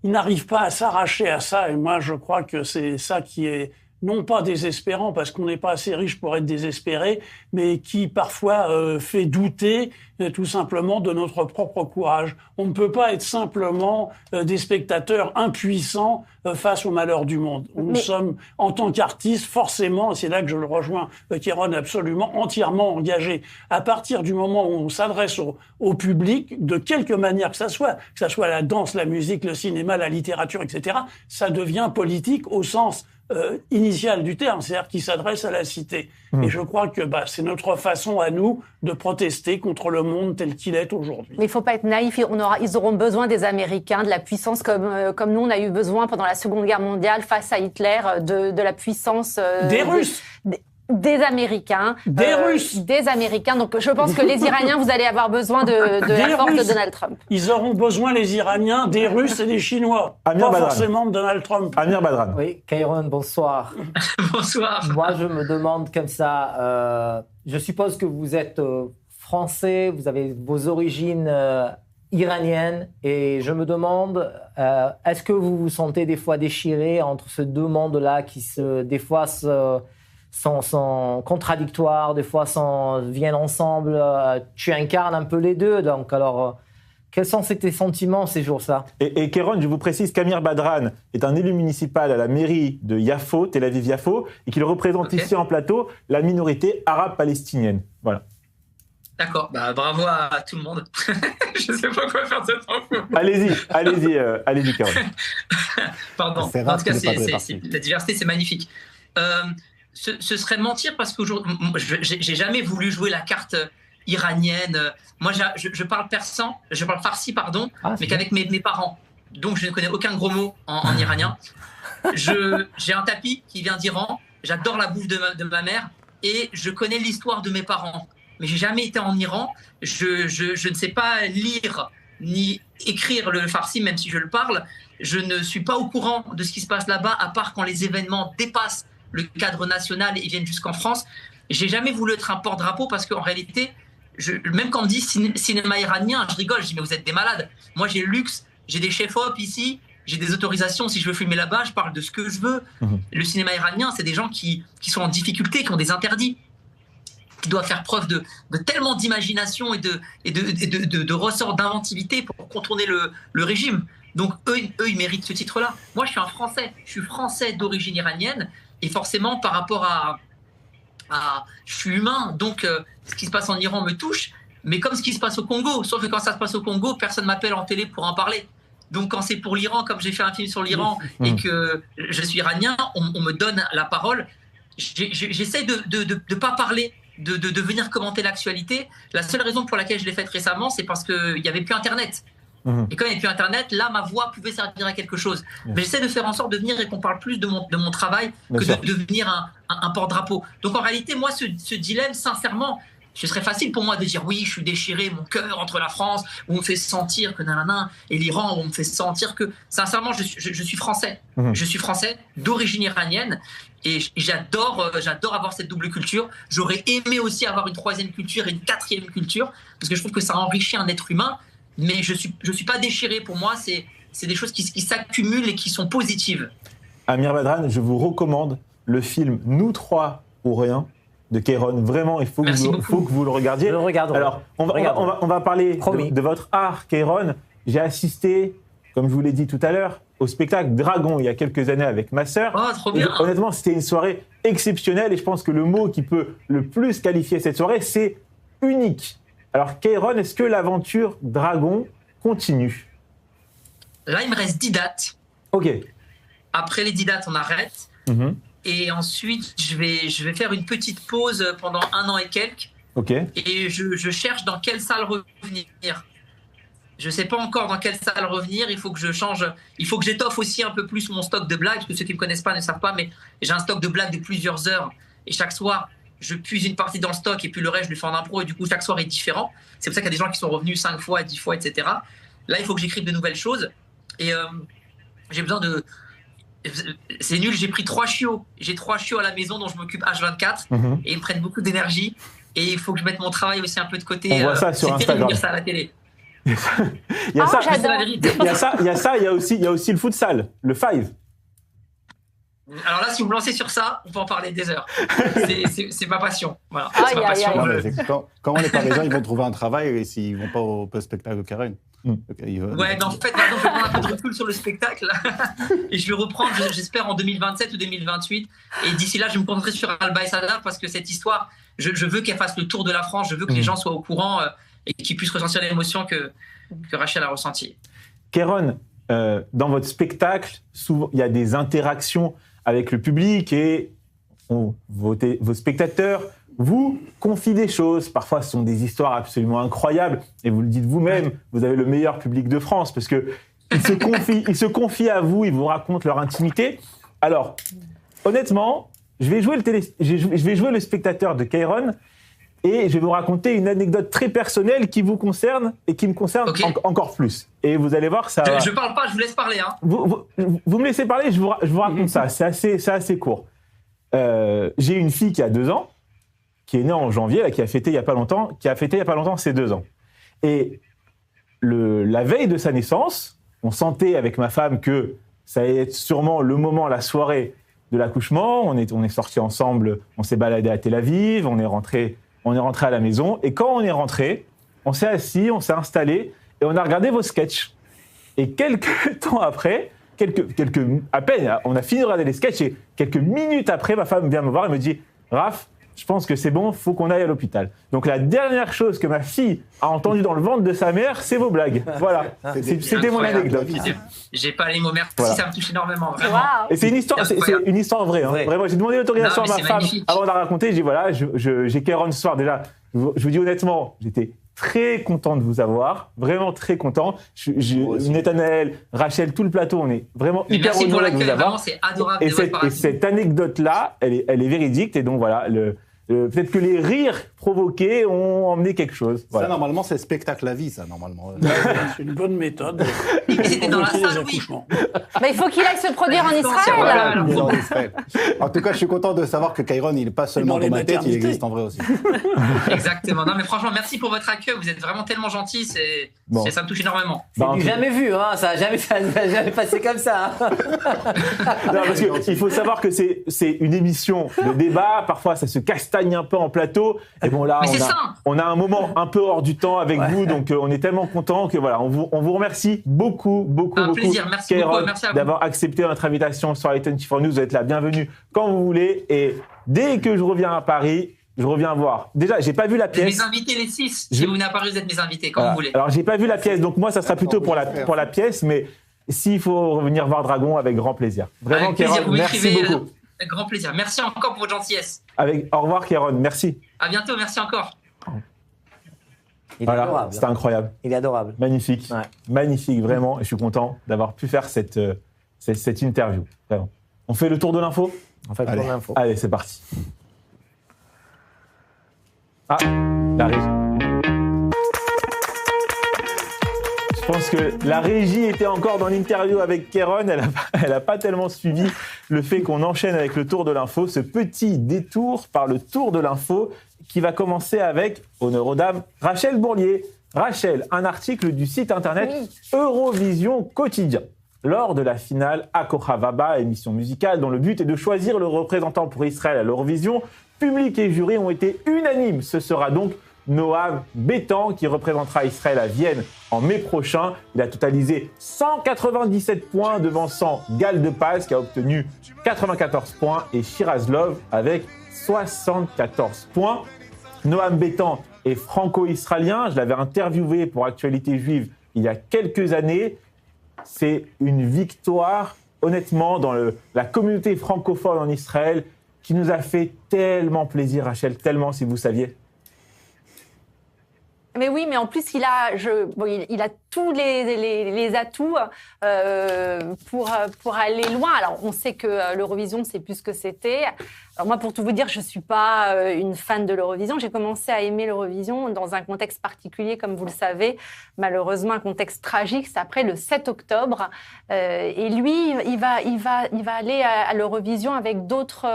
ils n'arrivent pas à s'arracher à ça. Et moi, je crois que c'est ça qui est non pas désespérant, parce qu'on n'est pas assez riche pour être désespéré, mais qui parfois fait douter tout simplement de notre propre courage. On ne peut pas être simplement des spectateurs impuissants face au malheur du monde. Nous sommes, en tant qu'artistes, forcément, et c'est là que je le rejoins, Kéron, absolument entièrement engagés. À partir du moment où on s'adresse au public, de quelque manière que ça soit la danse, la musique, le cinéma, la littérature, etc., ça devient politique au sens initial du terme, c'est-à-dire qui s'adresse à la cité. Et je crois que c'est notre façon à nous de protester contre le monde tel qu'il est aujourd'hui. Mais il ne faut pas être naïf, ils auront besoin des Américains, de la puissance comme nous on a eu besoin pendant la Seconde Guerre mondiale face à Hitler, de la puissance... des Russes Des Américains. Des Russes. Des Américains. Donc, je pense que les Iraniens, vous allez avoir besoin de la force de Donald Trump. Ils auront besoin, les Iraniens, des Russes et des Chinois. Amir pas Badran. Forcément de Donald Trump. Amir Badran. Oui, Kéron, bonsoir. Bonsoir. Moi, je me demande comme ça, je suppose que vous êtes français, vous avez vos origines iraniennes, et je me demande, est-ce que vous vous sentez des fois déchiré entre ces deux mondes-là qui des fois sont contradictoires, des fois viennent ensemble. Tu incarnes un peu les deux, donc alors, quels sont tes sentiments ces jours-là? Et Kéron, je vous précise qu'Amir Badran est un élu municipal à la mairie de Yafo, Tel Aviv-Yafo, et qu'il représente ici en plateau la minorité arabe-palestinienne. Voilà. D'accord, bravo à tout le monde. Je ne sais pas quoi faire de cette info. Allez-y, Kéron. Pardon. C'est rare En tout cas, qu'il ait pas de parti. la diversité, c'est magnifique. Ce serait mentir parce qu'aujourd'hui, j'ai jamais voulu jouer la carte iranienne. Moi, je parle persan, je parle farsi, pardon, mais qu'avec mes parents. Donc, je ne connais aucun gros mot en iranien. J'ai un tapis qui vient d'Iran. J'adore la bouffe de ma mère et je connais l'histoire de mes parents. Mais j'ai jamais été en Iran. Je ne sais pas lire ni écrire le farsi, même si je le parle. Je ne suis pas au courant de ce qui se passe là-bas, à part quand les événements dépassent le cadre national et viennent jusqu'en France. J'ai jamais voulu être un porte-drapeau parce qu'en réalité, même quand on me dit cinéma iranien, je rigole, je dis mais vous êtes des malades. Moi j'ai le luxe, j'ai des chefs-op ici, j'ai des autorisations, si je veux filmer là-bas, je parle de ce que je veux. Le cinéma iranien, c'est des gens qui sont en difficulté, qui ont des interdits, qui doivent faire preuve de tellement d'imagination et de ressort d'inventivité pour contourner le régime. Donc eux, ils méritent ce titre-là. Moi, je suis un Français. Je suis Français d'origine iranienne. Et forcément, par rapport je suis humain, donc ce qui se passe en Iran me touche. Mais comme ce qui se passe au Congo, sauf que quand ça se passe au Congo, personne m'appelle en télé pour en parler. Donc quand c'est pour l'Iran, comme j'ai fait un film sur l'Iran et que je suis iranien, on me donne la parole. J'essaie de pas parler, de venir commenter l'actualité. La seule raison pour laquelle je l'ai faite récemment, c'est parce qu'il n'y avait plus Internet. Et quand il n'y avait plus Internet, là, ma voix pouvait servir à quelque chose. Mais j'essaie de faire en sorte de venir et qu'on parle plus de mon travail que de devenir un porte-drapeau. Donc en réalité, moi, ce dilemme, sincèrement, ce serait facile pour moi de dire oui, je suis déchiré, mon cœur entre la France, où on me fait sentir que nanana, et l'Iran, où on me fait sentir que... Sincèrement, je suis français. Je suis français d'origine iranienne. Et j'adore avoir cette double culture. J'aurais aimé aussi avoir une troisième culture et une quatrième culture, parce que je trouve que ça enrichit un être humain. Mais je suis pas déchiré. Pour moi, c'est des choses qui s'accumulent et qui sont positives. Amir Badran, je vous recommande le film Nous trois ou rien de Kéron. Vraiment, il faut que vous le regardiez. Je le regarderai. Alors, on va parler de votre art, Kéron. J'ai assisté, comme je vous l'ai dit tout à l'heure, au spectacle Dragon il y a quelques années avec ma sœur. Oh, trop bien. Honnêtement, c'était une soirée exceptionnelle et je pense que le mot qui peut le plus qualifier cette soirée, c'est unique. Alors, Kéron, est-ce que l'aventure Dragon continue? Là, il me reste 10 dates. Ok. Après les 10 dates, on arrête. Et ensuite, je vais faire une petite pause pendant 1 an et quelques. Ok. Et je cherche dans quelle salle revenir. Je ne sais pas encore dans quelle salle revenir. Il faut que je change. Il faut que j'étoffe aussi un peu plus mon stock de blagues. Parce que ceux qui ne me connaissent pas ne savent pas, mais j'ai un stock de blagues de plusieurs heures. Et chaque soir, je puise une partie dans le stock et puis le reste, je le fais en impro. Et du coup, chaque soir est différent. C'est pour ça qu'il y a des gens qui sont revenus 5 fois, 10 fois, etc. Là, il faut que j'écrive de nouvelles choses. Et j'ai besoin de... C'est nul, j'ai pris 3 chiots. J'ai 3 chiots à la maison dont je m'occupe H24. Et ils me prennent beaucoup d'énergie. Et il faut que je mette mon travail aussi un peu de côté. On voit ça sur Instagram. Dire ça à la télé. Il y a ça, j'adore. C'est la vérité. il y a ça, il y a aussi le futsal, le five. Alors là, si vous me lancez sur ça, on peut en parler des heures. C'est ma passion. Voilà, Aïe, c'est ma aïe, passion. aïe. Non, mais c'est comment les Parisiens ils vont trouver un travail et s'ils vont pas au spectacle de Karen. Mm. Ouais, mais en fait, maintenant, je vais prendre un peu de recul sur le spectacle et je vais reprendre, j'espère, en 2027 ou 2028. Et d'ici là, je vais me concentrer sur Alba et Sadar parce que cette histoire, je veux qu'elle fasse le tour de la France. Je veux que les gens soient au courant et qu'ils puissent ressentir l'émotion que Rachel a ressentie. Kéron, dans votre spectacle, souvent, il y a des interactions avec le public et vos spectateurs vous confient des choses. Parfois, ce sont des histoires absolument incroyables. Et vous le dites vous-même, vous avez le meilleur public de France parce qu'ils se confient à vous, ils vous racontent leur intimité. Alors, honnêtement, je vais jouer le spectateur de Kéron et je vais vous raconter une anecdote très personnelle qui vous concerne et qui me concerne encore plus. Et vous allez voir, ça. Je parle pas, je vous laisse parler. Hein. Vous me laissez parler, je vous raconte ça. C'est assez court. J'ai une fille qui a 2 ans, qui est née en janvier, qui a fêté il y a pas longtemps ses 2 ans. Et la veille de sa naissance, on sentait avec ma femme que ça allait être sûrement le moment, la soirée de l'accouchement. On est sortis ensemble, on s'est baladé à Tel Aviv, on est rentré à la maison. Et quand on est rentré, on s'est assis, on s'est installé et on a regardé vos sketchs. Et quelques temps après, à peine, on a fini de regarder les sketchs et quelques minutes après, ma femme vient me voir et me dit « Raph, je pense que c'est bon, faut qu'on aille à l'hôpital. » Donc la dernière chose que ma fille a entendue dans le ventre de sa mère, c'est vos blagues. Voilà, c'était mon anecdote. J'ai pas les mots, merci, Voilà. Ça me touche énormément, vraiment. Waouh. Et c'est une histoire vraie. Hein. Ouais. Vraiment, j'ai demandé l'autorisation à Non, ma mais c'est femme magnifique. avant de la raconter. J'ai dit voilà, j'ai Kéron ce soir déjà. Je vous dis honnêtement, j'étais très content de vous avoir, vraiment très content. Nathanaël, Rachel, tout le plateau, on est vraiment Mais hyper merci pour honorés de l'accueil, vous avoir. vraiment, c'est adorable Et de votre part. cette anecdote-là, elle est véridique. Et donc voilà, peut-être que les rires provoqués ont emmené quelque chose. Voilà. Ça, normalement, c'est spectacle à vie, ça, normalement. C'est une bonne méthode C'était dans la provoquer les salle, oui. accouchements. Mais il faut qu'il aille se produire en Israël. Voilà. Il est en Israël. En tout cas, je suis content de savoir que Kairon, il n'est pas seulement dans les dans ma tête, il maternités. existe en vrai aussi. Exactement. Non, mais franchement, merci pour votre accueil. Vous êtes vraiment tellement gentils. Bon. Ça me touche énormément. C'est Bah, du jamais vu, hein, ça n'a jamais passé comme ça. Hein. Non, parce qu'il faut savoir que c'est une émission de débat. Parfois, ça se castagne un peu en plateau. Et bon, là, Mais c'est ça. on a un moment un peu hors du temps avec vous. Donc, on est tellement contents que voilà, on vous remercie beaucoup, Un plaisir. Merci Kéron, beaucoup. Merci à vous. d'avoir accepté notre invitation sur les 24 News. Vous êtes la bienvenue quand vous voulez. Et dès que je reviens à Paris, je reviens voir. Déjà, j'ai pas vu la pièce. Mes invités, les 6. Je- Si vous venez à Paris, vous êtes mes invités, quand Voilà. vous voulez. Alors, j'ai pas vu la pièce. Donc, moi, ça sera plutôt pour la pièce. Mais s'il faut revenir voir Dragon, avec grand plaisir. Vraiment, Avec plaisir, Kéron, vous merci m'écrivez. beaucoup. Avec grand plaisir. Merci encore pour votre gentillesse. Au revoir, Kéron. Merci. À bientôt. Merci encore. Il est Voilà, adorable. c'était incroyable. Il est adorable. Magnifique. Ouais. Magnifique, vraiment. Et je suis content d'avoir pu faire cette interview. Vraiment. On fait le tour de l'info ? En fait, Allez. pour l'info. Allez, c'est parti. Ah, la régie. Je pense que la régie était encore dans l'interview avec Kéron. Elle n'a pas tellement suivi le fait qu'on enchaîne avec le tour de l'info. Ce petit détour par le tour de l'info qui va commencer avec, honneur aux dames, Rachel Bourlier. Rachel, un article du site internet Eurovision Quotidien. Lors de la finale Akohavaba, émission musicale dont le but est de choisir le représentant pour Israël à l'Eurovision, public et jury ont été unanimes. Ce sera donc Noam Bétan qui représentera Israël à Vienne en mai prochain. Il a totalisé 197 points devançant Gal de Paz qui a obtenu 94 points et Shiraz Love avec 74 points. Noam Bétan est franco-israélien. Je l'avais interviewé pour Actualité Juive il y a quelques années. C'est une victoire, honnêtement, dans la communauté francophone en Israël qui nous a fait tellement plaisir, Rachel, tellement, si vous saviez. Mais oui, mais en plus, il a tous les atouts pour aller loin. Alors, on sait que l'Eurovision, c'est plus ce que c'était. Alors moi, pour tout vous dire, je ne suis pas une fan de l'Eurovision. J'ai commencé à aimer l'Eurovision dans un contexte particulier, comme vous le savez, malheureusement un contexte tragique. C'est après le 7 octobre. Et lui, il va aller à l'Eurovision avec d'autres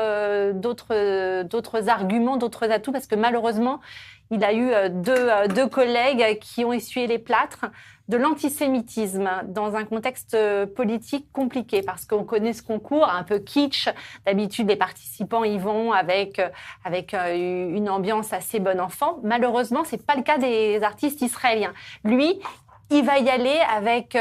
arguments, d'autres atouts, parce que malheureusement, il a eu deux collègues qui ont essuyé les plâtres de l'antisémitisme dans un contexte politique compliqué, parce qu'on connaît ce concours un peu kitsch. D'habitude, les participants y vont avec une ambiance assez bon enfant. Malheureusement, c'est pas le cas des artistes israéliens. Lui, il va y aller avec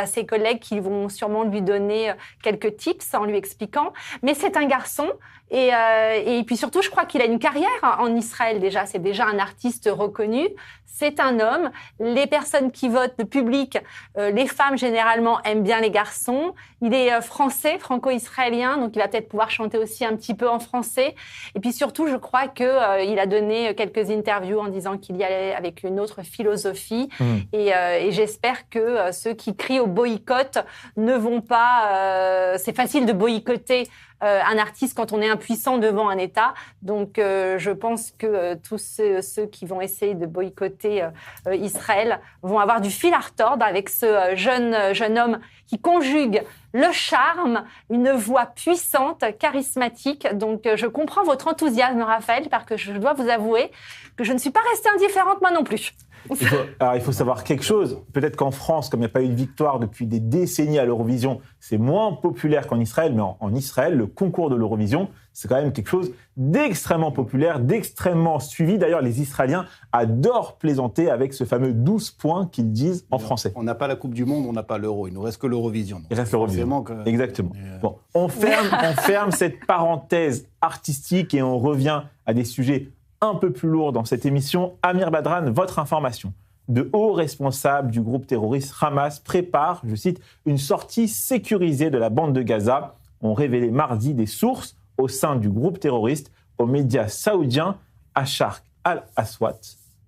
ses collègues qui vont sûrement lui donner quelques tips en lui expliquant. Mais c'est un garçon et puis surtout, je crois qu'il a une carrière en Israël déjà. C'est déjà un artiste reconnu. C'est un homme. Les personnes qui votent, le public, les femmes généralement aiment bien les garçons. Il est français, franco-israélien, donc il va peut-être pouvoir chanter aussi un petit peu en français. Et puis surtout, je crois qu'il a donné quelques interviews en disant qu'il y allait avec une autre philosophie. Et j'espère que ceux qui crient au boycott ne vont pas... c'est facile de boycotter un artiste quand on est impuissant devant un État. Donc, je pense que tous ceux qui vont essayer de boycotter Israël vont avoir du fil à retordre avec ce jeune homme qui conjugue le charme, une voix puissante, charismatique. Donc, je comprends votre enthousiasme, Raphaël, parce que je dois vous avouer que je ne suis pas restée indifférente, moi non plus. Il faut savoir quelque chose. Peut-être qu'en France, comme il n'y a pas eu de victoire depuis des décennies à l'Eurovision, c'est moins populaire qu'en Israël. Mais en Israël, le concours de l'Eurovision, c'est quand même quelque chose d'extrêmement populaire, d'extrêmement suivi. D'ailleurs, les Israéliens adorent plaisanter avec ce fameux 12 points qu'ils disent en français. On n'a pas la Coupe du Monde, on n'a pas l'Euro. Il nous reste que l'Eurovision. Il reste l'Eurovision. Exactement. Bon, on ferme cette parenthèse artistique et on revient à des sujets un peu plus lourd dans cette émission. Amir Badran, votre information. De hauts responsables du groupe terroriste Hamas préparent, je cite, une sortie sécurisée de la bande de Gaza, ont révélé mardi des sources au sein du groupe terroriste aux médias saoudiens Asharq al-Aswat.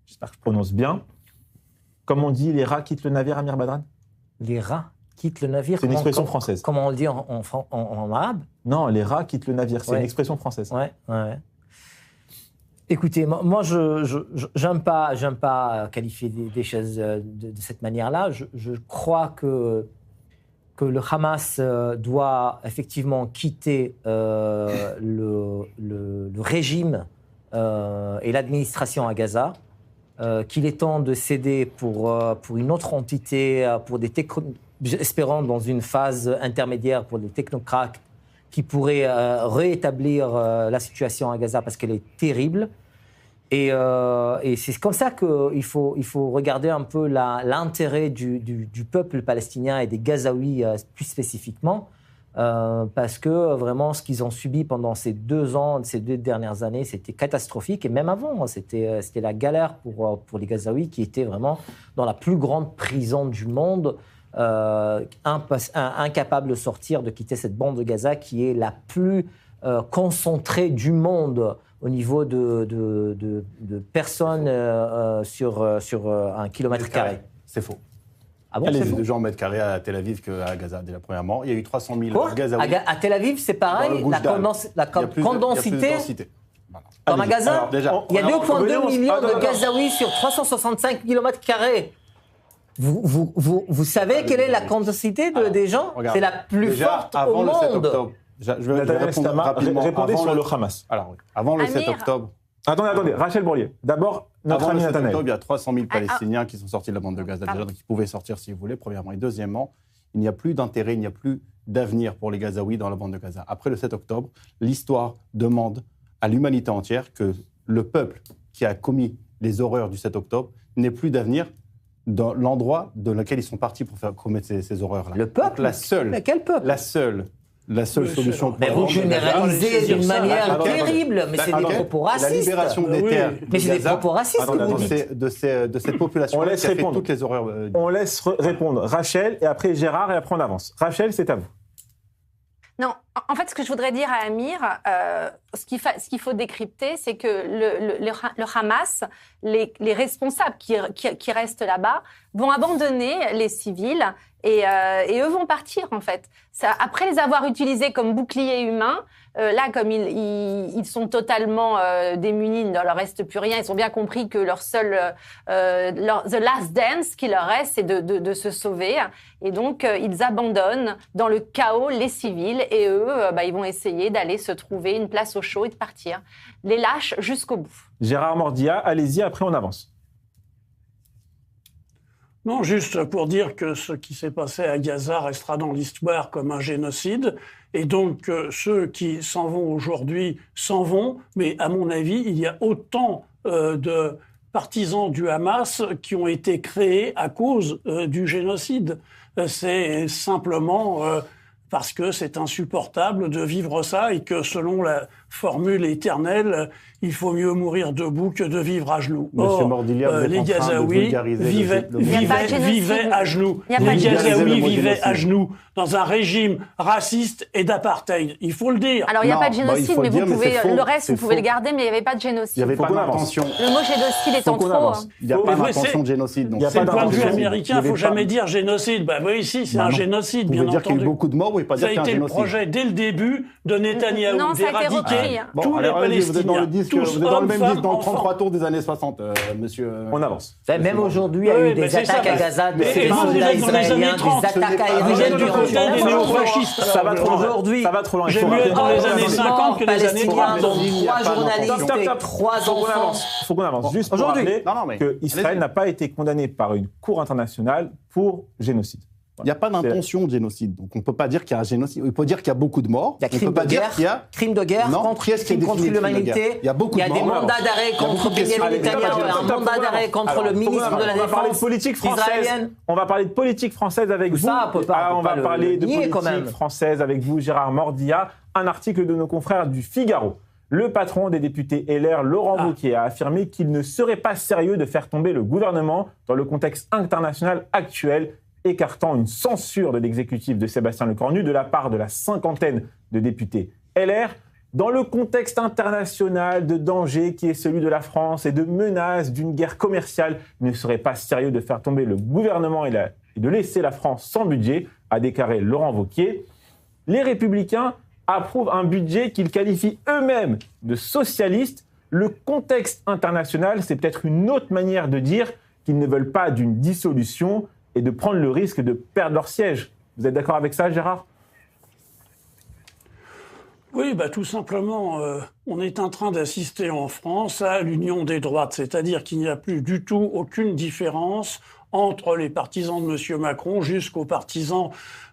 J'espère que je prononce bien. Comme on dit, les rats quittent le navire, Amir Badran ? Les rats quittent le navire. C'est une expression française. Comment on le dit en arabe ? Non, les rats quittent le navire, c'est une expression française. Ouais. Écoutez, moi, j'aime pas qualifier des choses de cette manière-là. Je crois que le Hamas doit effectivement quitter le régime et l'administration à Gaza, qu'il est temps de céder pour une autre entité, espérant dans une phase intermédiaire pour des technocrates qui pourraient rétablir la situation à Gaza parce qu'elle est terrible. Et c'est comme ça qu'il faut regarder un peu l'intérêt du peuple palestinien et des Gazaouis plus spécifiquement, parce que vraiment ce qu'ils ont subi pendant ces 2 dernières années, c'était catastrophique. Et même avant, c'était la galère pour les Gazaouis qui étaient vraiment dans la plus grande prison du monde, incapables de sortir, de quitter cette bande de Gaza qui est la plus concentrée du monde au niveau de personnes sur 1 kilomètre carré. C'est faux. Ah bon, il y a c'est plus faux de gens au mètre carré à Tel Aviv qu'à Gaza, déjà premièrement. Il y a eu 300 000 Gazaouis. À Tel Aviv, c'est pareil, la condensité. Comme à Gaza, il y a 2,2 millions de Gazaouis sur 365 km carrés. Vous savez quelle est la condensité des gens ? C'est la plus forte au monde. Je vais répondre rapidement. Répondez sur le Hamas. Alors, avant le 7 octobre... Attendez, Rachel Bourlier. D'abord, notre ami Nathanaël. Avant le 7 octobre, il y a 300 000 Palestiniens qui sont sortis de la bande de Gaza, déjà, donc ils pouvaient sortir s'ils voulaient, premièrement. Et deuxièmement, il n'y a plus d'intérêt, il n'y a plus d'avenir pour les Gazaouis dans la bande de Gaza. Après le 7 octobre, l'histoire demande à l'humanité entière que le peuple qui a commis les horreurs du 7 octobre n'ait plus d'avenir dans l'endroit de lequel ils sont partis pour commettre ces horreurs-là. Le peuple ? Mais quel peuple ? La seule solution... Mais vous généralisez d'une manière terrible, mais c'est des propos racistes. La libération des terres mais c'est des propos racistes que vous dites. De cette population qui a fait toutes les horreurs... On laisse répondre Rachel, et après Gérard, et après on avance. Rachel, c'est à vous. Non, en fait, ce que je voudrais dire à Amir, ce qu'il faut décrypter, c'est que le Hamas, les responsables qui restent là-bas, vont abandonner les civils et eux vont partir, en fait. Après les avoir utilisés comme boucliers humains, Là, comme ils sont totalement démunis, il ne leur reste plus rien. Ils ont bien compris que leur seul the last dance qui leur reste, c'est de se sauver. Et donc, ils abandonnent dans le chaos les civils et eux, ils vont essayer d'aller se trouver une place au chaud et de partir. Les lâches jusqu'au bout. Gérard Mordia, allez-y, après on avance. Non, juste pour dire que ce qui s'est passé à Gaza restera dans l'histoire comme un génocide. Et donc, ceux qui s'en vont aujourd'hui s'en vont. Mais à mon avis, il y a autant de partisans du Hamas qui ont été créés à cause du génocide. C'est simplement parce que c'est insupportable de vivre ça et que selon la formule éternelle, il faut mieux mourir debout que de vivre à genoux. Monsieur Mordilia, vous êtes les en train de Gazaouis vulgariser vivaient à genoux. Il y a Les pas de Gazaouis génocide. vivaient à genoux dans un régime raciste et d'apartheid. Il faut le dire. Alors, il n'y a Non, pas de il génocide, faut mais le dire, vous pouvez, mais c'est faux. le reste, C'est vous pouvez faux. le garder, mais il n'y avait pas de Il n'y génocide. avait Faut pas qu'on avance. d'intention. Le mot génocide est Faut en qu'on trop. avance. Il n'y a pas Mais d'intention de génocide. Donc Il y a C'est pas le point de vue d'intention. américain, il ne faut jamais dire génocide. Oui, ici, c'est Bah un non. génocide, Vous bien pouvez dire qu'il y a eu entendu. beaucoup de morts, vous ne pouvez pas Ça dire a qu'il y a un été le génocide. projet dès le début de Netanyahou Non, ça a été d'éradiquer repris. Bon, tous les alors, allez-y, vous êtes dans le Palestiniens, disque, tous vous êtes dans le hommes, même femmes, disque dans le enfants. 33 tours des années 60, monsieur. On avance. Même aujourd'hui, il y a Oui, eu mais des c'est ça, attaques à mais- Gaza, mais des vous soldats êtes dans les années israéliens, 30, des attaques ce n'est pas- Vous êtes aériennes du durant côté des néofascistes. Ça va trop loin. Aujourd'hui, Ça va trop loin. Il J'ai faut mieux rappeler- dans les années 50 que les années Palestiniens, 30. dont Il n'y a 3 pas journalistes Stop, et stop. 3 Faut qu'on enfants. avance. Faut qu'on avance. Juste pour Aujourd'hui. rappeler Non, non, mais que Israël allez-y. n'a pas été condamné par une cour internationale pour génocide. Il n'y a pas d'intention de génocide. Donc on ne peut pas dire qu'il y a un génocide. Il peut dire qu'il y a beaucoup de morts. Il y a On ne crime peut pas de dire guerre, qu'il y a. crime de guerre Non, contre, qui est-ce qui a crime contre défini le crime de l'humanité. guerre ? Il y a beaucoup Il y a de des morts. mandats d'arrêt Il y a contre beaucoup de questions. Benjamin Allez, Netanyahu, stop, un stop, mandat stop, d'arrêt stop. contre Alors, le ministre de la on va parler de Défense politique française. israélienne. On va parler de politique française avec Tout vous. ça, on peut pas On va le parler de nier, quand politique même. française avec vous, Gérard Mordia. Un article de nos confrères du Figaro. Le patron des députés LR, Laurent Wauquiez, a affirmé qu'il ne serait pas sérieux de faire tomber le gouvernement dans le contexte international actuel, écartant une censure de l'exécutif de Sébastien Lecornu de la part de la cinquantaine de députés LR. Dans le contexte international de danger qui est celui de la France et de menace d'une guerre commerciale, il ne serait pas sérieux de faire tomber le gouvernement et de laisser la France sans budget, a déclaré Laurent Wauquiez. Les Républicains approuvent un budget qu'ils qualifient eux-mêmes de socialiste. Le contexte international, c'est peut-être une autre manière de dire qu'ils ne veulent pas d'une dissolution et de prendre le risque de perdre leur siège. Vous êtes d'accord avec ça, Gérard ? Oui, tout simplement, on est en train d'assister en France à l'union des droites, c'est-à-dire qu'il n'y a plus du tout aucune différence entre les partisans de M. Macron jusqu'aux partisans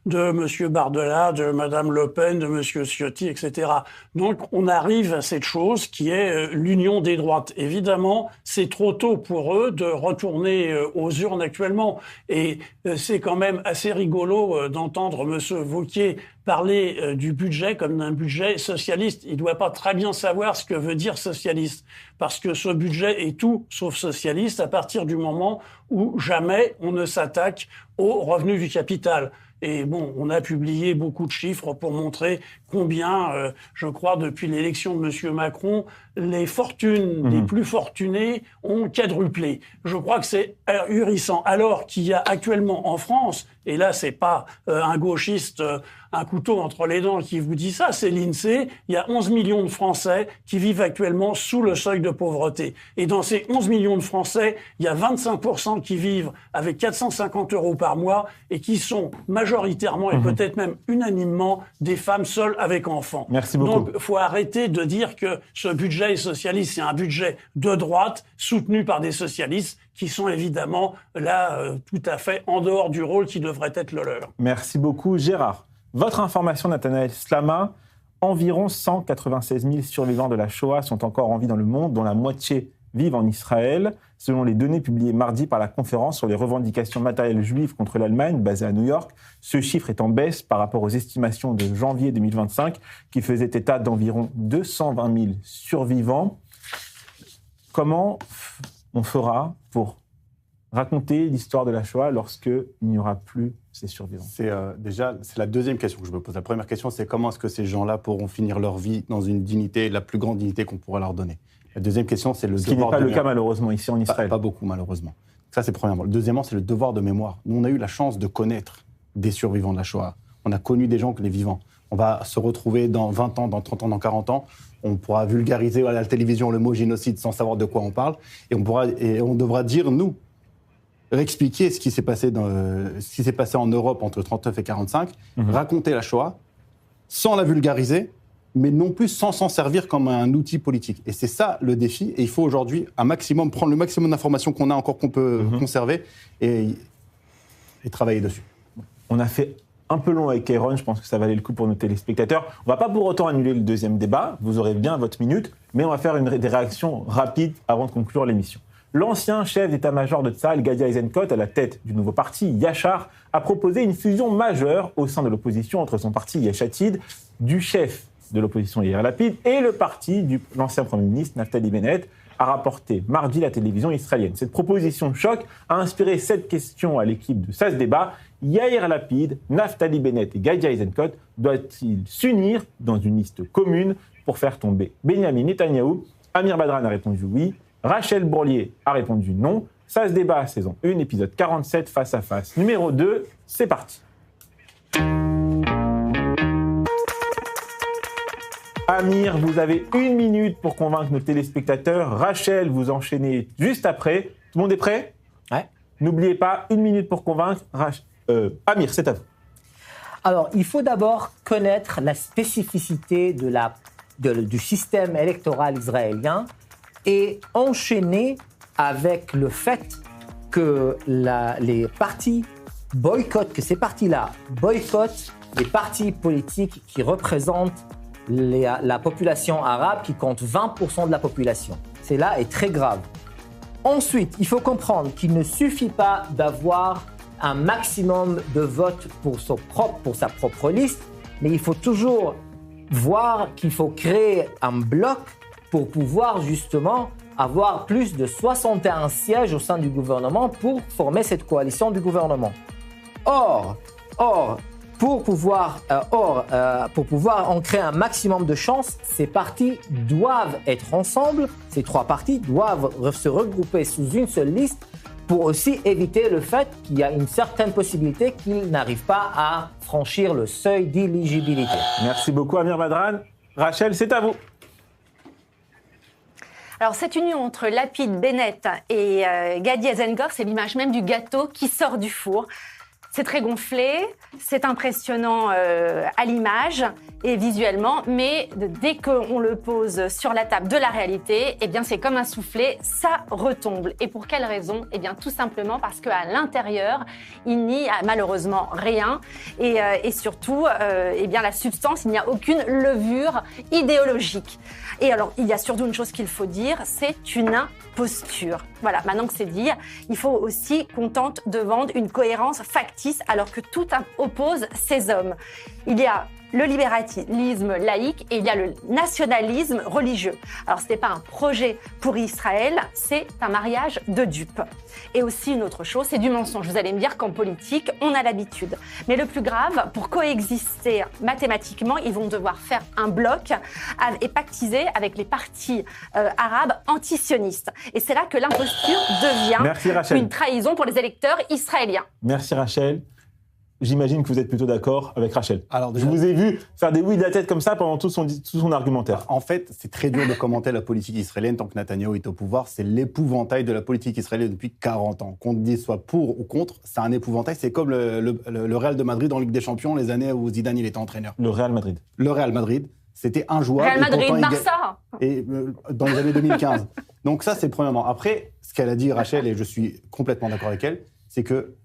de M. Bardella, de Mme Le Pen, de M. Ciotti, etc. Donc on arrive à cette chose qui est l'union des droites. Évidemment, c'est trop tôt pour eux de retourner aux urnes actuellement. Et c'est quand même assez rigolo d'entendre M. Wauquiez parler du budget comme d'un budget socialiste. Il ne doit pas très bien savoir ce que veut dire socialiste, parce que ce budget est tout sauf socialiste à partir du moment où jamais on ne s'attaque aux revenus du capital. Et bon, on a publié beaucoup de chiffres pour montrer combien, je crois, depuis l'élection de M. Macron, les fortunes des plus fortunés ont quadruplé. Je crois que c'est ahurissant. Alors qu'il y a actuellement en France, et là, c'est pas un gauchiste, un couteau entre les dents qui vous dit ça, c'est l'INSEE, il y a 11 millions de Français qui vivent actuellement sous le seuil de pauvreté. Et dans ces 11 millions de Français, il y a 25% qui vivent avec 450 € par mois et qui sont majoritairement et peut-être même unanimement des femmes seules avec enfants. Merci beaucoup. Donc, il faut arrêter de dire que ce budget est socialiste. C'est un budget de droite soutenu par des socialistes qui sont évidemment là tout à fait en dehors du rôle qui devrait être le leur. Merci beaucoup, Gérard. Votre information, Nathanaël Slama, environ 196 000 survivants de la Shoah sont encore en vie dans le monde, dont la moitié vivent en Israël, selon les données publiées mardi par la conférence sur les revendications matérielles juives contre l'Allemagne, basée à New York. Ce chiffre est en baisse par rapport aux estimations de janvier 2025, qui faisaient état d'environ 220 000 survivants. Comment on fera pour raconter l'histoire de la Shoah lorsqu'il n'y aura plus ces survivants? C'est la deuxième question que je me pose. La première question, c'est comment est-ce que ces gens-là pourront finir leur vie dans une dignité, la plus grande dignité qu'on pourra leur donner. La deuxième question, c'est le Ce qui n'est devoir pas de le cas malheureusement ici en Israël. Pas beaucoup malheureusement. Ça, c'est premièrement. Le deuxièmement, c'est le devoir de mémoire. Nous, on a eu la chance de connaître des survivants de la Shoah. On a connu des gens que les vivants. On va se retrouver dans 20 ans, dans 30 ans, dans 40 ans. On pourra vulgariser à la télévision le mot génocide sans savoir de quoi on parle. Et on devra dire, nous, expliquer ce qui s'est passé en Europe entre 39 et 45, raconter la Shoah, sans la vulgariser, mais non plus sans s'en servir comme un outil politique. Et c'est ça le défi. Et il faut aujourd'hui prendre le maximum d'informations qu'on a encore, qu'on peut conserver et travailler dessus. On a fait un peu long avec Aaron, je pense que ça valait le coup pour nos téléspectateurs. On ne va pas pour autant annuler le deuxième débat, vous aurez bien votre minute, mais on va faire des réactions rapides avant de conclure l'émission. L'ancien chef d'état-major de Tsahal, Gadi Eisenkot, à la tête du nouveau parti, Yachar, a proposé une fusion majeure au sein de l'opposition entre son parti Yesh Atid, du chef de l'opposition Yair Lapid, et le parti de l'ancien Premier ministre Naftali Bennett, a rapporté mardi la télévision israélienne. Cette proposition choc a inspiré 7 questions à l'équipe de SAS Débat. Yair Lapid, Naftali Bennett et Gadi Eisenkot doivent-ils s'unir dans une liste commune pour faire tomber Benyamin Netanyahou? Amir Badran a répondu oui. Rachel Bourlier a répondu non. SAS Débat, saison 1, épisode 47, face à face. Numéro 2, c'est parti. Amir, vous avez 1 minute pour convaincre nos téléspectateurs. Rachel, vous enchaînez juste après. Tout le monde est prêt? Ouais. N'oubliez pas, 1 minute pour convaincre. Amir, c'est à vous. Alors, il faut d'abord connaître la spécificité du système électoral israélien et enchaîner avec le fait que les partis boycottent, que ces partis-là boycottent les partis politiques qui représentent la population arabe, qui compte 20% de la population. Cela est très grave. Ensuite, il faut comprendre qu'il ne suffit pas d'avoir un maximum de votes pour sa propre liste, mais il faut toujours voir qu'il faut créer un bloc pour pouvoir justement avoir plus de 61 sièges au sein du gouvernement pour former cette coalition du gouvernement. Pour pouvoir en créer un maximum de chances, ces partis doivent être ensemble, ces 3 partis doivent se regrouper sous une seule liste pour aussi éviter le fait qu'il y a une certaine possibilité qu'ils n'arrivent pas à franchir le seuil d'éligibilité. Merci beaucoup Amir Badran. Rachel, c'est à vous. Alors, cette union entre Lapid, Bennett et Gadi Eisenkot, c'est l'image même du gâteau qui sort du four. C'est très gonflé, c'est impressionnant à l'image et visuellement, mais dès qu'on le pose sur la table de la réalité, eh bien c'est comme un soufflet, ça retombe. Et pour quelle raison? Eh bien tout simplement parce qu'à l'intérieur, il n'y a malheureusement rien et surtout, eh bien la substance, il n'y a aucune levure idéologique. Et alors, il y a surtout une chose qu'il faut dire, c'est une imposture. Voilà, maintenant que c'est dit, il faut aussi qu'on tente de vendre une cohérence factice alors que tout oppose ces hommes. Il y a le libéralisme laïque et il y a le nationalisme religieux. Alors, ce n'est pas un projet pour Israël, c'est un mariage de dupes. Et aussi une autre chose, c'est du mensonge. Vous allez me dire qu'en politique, on a l'habitude. Mais le plus grave, pour coexister mathématiquement, ils vont devoir faire un bloc et pactiser avec les partis arabes antisionistes. Et c'est là que l'imposture devient une trahison pour les électeurs israéliens. Merci Rachel. J'imagine que vous êtes plutôt d'accord avec Rachel. Alors déjà, je vous ai vu faire des oui de la tête comme ça pendant tout son argumentaire. En fait, c'est très dur de commenter la politique israélienne tant que Netanyahou est au pouvoir. C'est l'épouvantail de la politique israélienne depuis 40 ans. Qu'on dise soit pour ou contre, c'est un épouvantail. C'est comme le Real de Madrid en Ligue des Champions, les années où Zidane il était entraîneur. Le Real Madrid. Le Real Madrid, c'était injouable. Real Madrid, Barça. Et dans les années 2015. Donc ça, c'est premièrement. Après, ce qu'elle a dit, Rachel, et je suis complètement d'accord avec elle, c'est que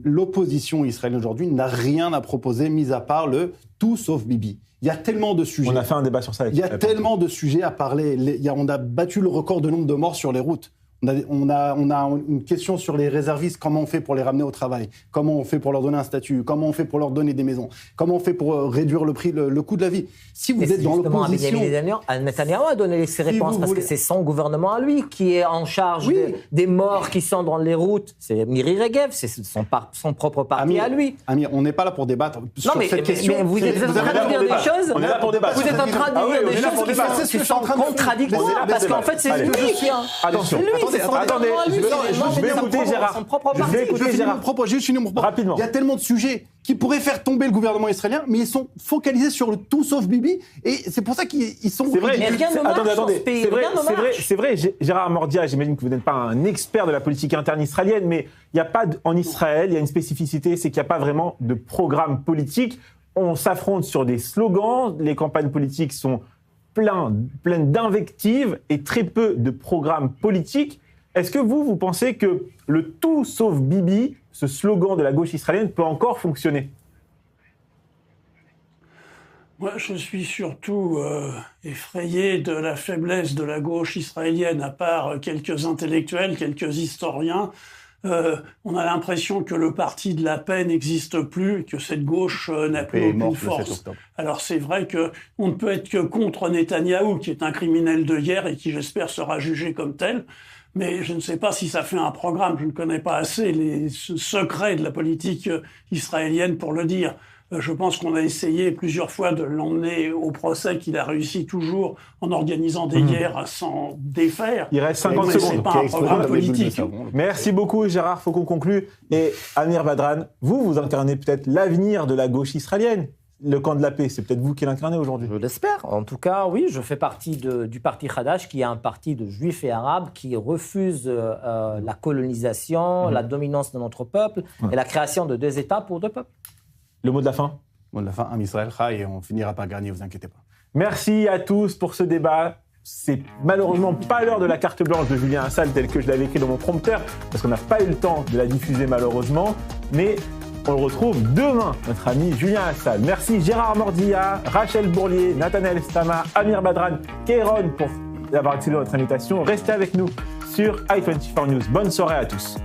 l'opposition israélienne aujourd'hui n'a rien à proposer, mis à part le tout sauf Bibi. Il y a tellement de sujets. On a fait un débat sur ça. Il y a tellement de sujets à parler. On a battu le record de nombre de morts sur les routes. On a une question sur les réservistes. Comment on fait pour les ramener au travail? Comment on fait pour leur donner un statut? Comment on fait pour leur donner des maisons? Comment on fait pour réduire le prix, le coût de la vie? Si vous êtes dans l'opposition... Netanyahou a donné ses réponses parce que c'est son gouvernement à lui qui est en charge des morts qui sont dans les routes. C'est Miri Regev, c'est son propre parti à lui. Amir, on n'est pas là pour débattre sur cette question. Mais vous êtes en train de dire des choses... On est là pour débattre. Vous êtes en train de dire des choses qui sont contradictoires parce qu'en fait, c'est lui qui... Attention. attendez, je vais écouter Gérard. Je vais écouter Gérard. J'ai juste fini mon propos. Rapidement. Il y a tellement de sujets qui pourraient faire tomber le gouvernement israélien, mais ils sont focalisés sur le tout sauf Bibi, et c'est pour ça qu'ils sont... C'est vrai, Mais rien ne marche dans ce pays, rien ne marche. c'est vrai, Gérard Mordia, j'imagine que vous n'êtes pas un expert de la politique interne israélienne, mais il n'y a pas, en Israël, il y a une spécificité, c'est qu'il n'y a pas vraiment de programme politique. On s'affronte sur des slogans, les campagnes politiques sont pleines d'invectives et très peu de programmes politiques. Est-ce que vous pensez que le tout sauf Bibi, ce slogan de la gauche israélienne, peut encore fonctionner ? Moi, je suis surtout effrayé de la faiblesse de la gauche israélienne, à part quelques intellectuels, quelques historiens. On a l'impression que le parti de la paix n'existe plus, et que cette gauche n'a plus aucune force. Alors c'est vrai qu'on ne peut être que contre Netanyahou, qui est un criminel de guerre et qui, j'espère, sera jugé comme tel. Mais je ne sais pas si ça fait un programme. Je ne connais pas assez les secrets de la politique israélienne pour le dire. Je pense qu'on a essayé plusieurs fois de l'emmener au procès, qu'il a réussi toujours en organisant des guerres à s'en défaire. Il reste 50 secondes. C'est pas un programme politique. Merci beaucoup Gérard, faut qu'on conclue. Et Amir Badran, vous incarnez peut-être l'avenir de la gauche israélienne. Le camp de la paix, c'est peut-être vous qui l'incarnez aujourd'hui. Je l'espère. En tout cas, oui, je fais partie du parti Hadash, qui est un parti de juifs et arabes qui refuse la colonisation, la dominance de notre peuple et la création de 2 États pour 2 peuples. Le mot de la fin ? Le mot de la fin, Am Israël Chai, et on finira par gagner, vous inquiétez pas. Merci à tous pour ce débat. C'est malheureusement pas l'heure de la carte blanche de Julien Assal telle que je l'avais écrit dans mon prompteur, parce qu'on n'a pas eu le temps de la diffuser malheureusement. Mais on le retrouve demain, notre ami Julien Assal. Merci Gérard Mordia, Rachel Bourlier, Nathanaël Stama, Amir Badran, Kéron pour avoir accepté notre invitation. Restez avec nous sur i24 News. Bonne soirée à tous.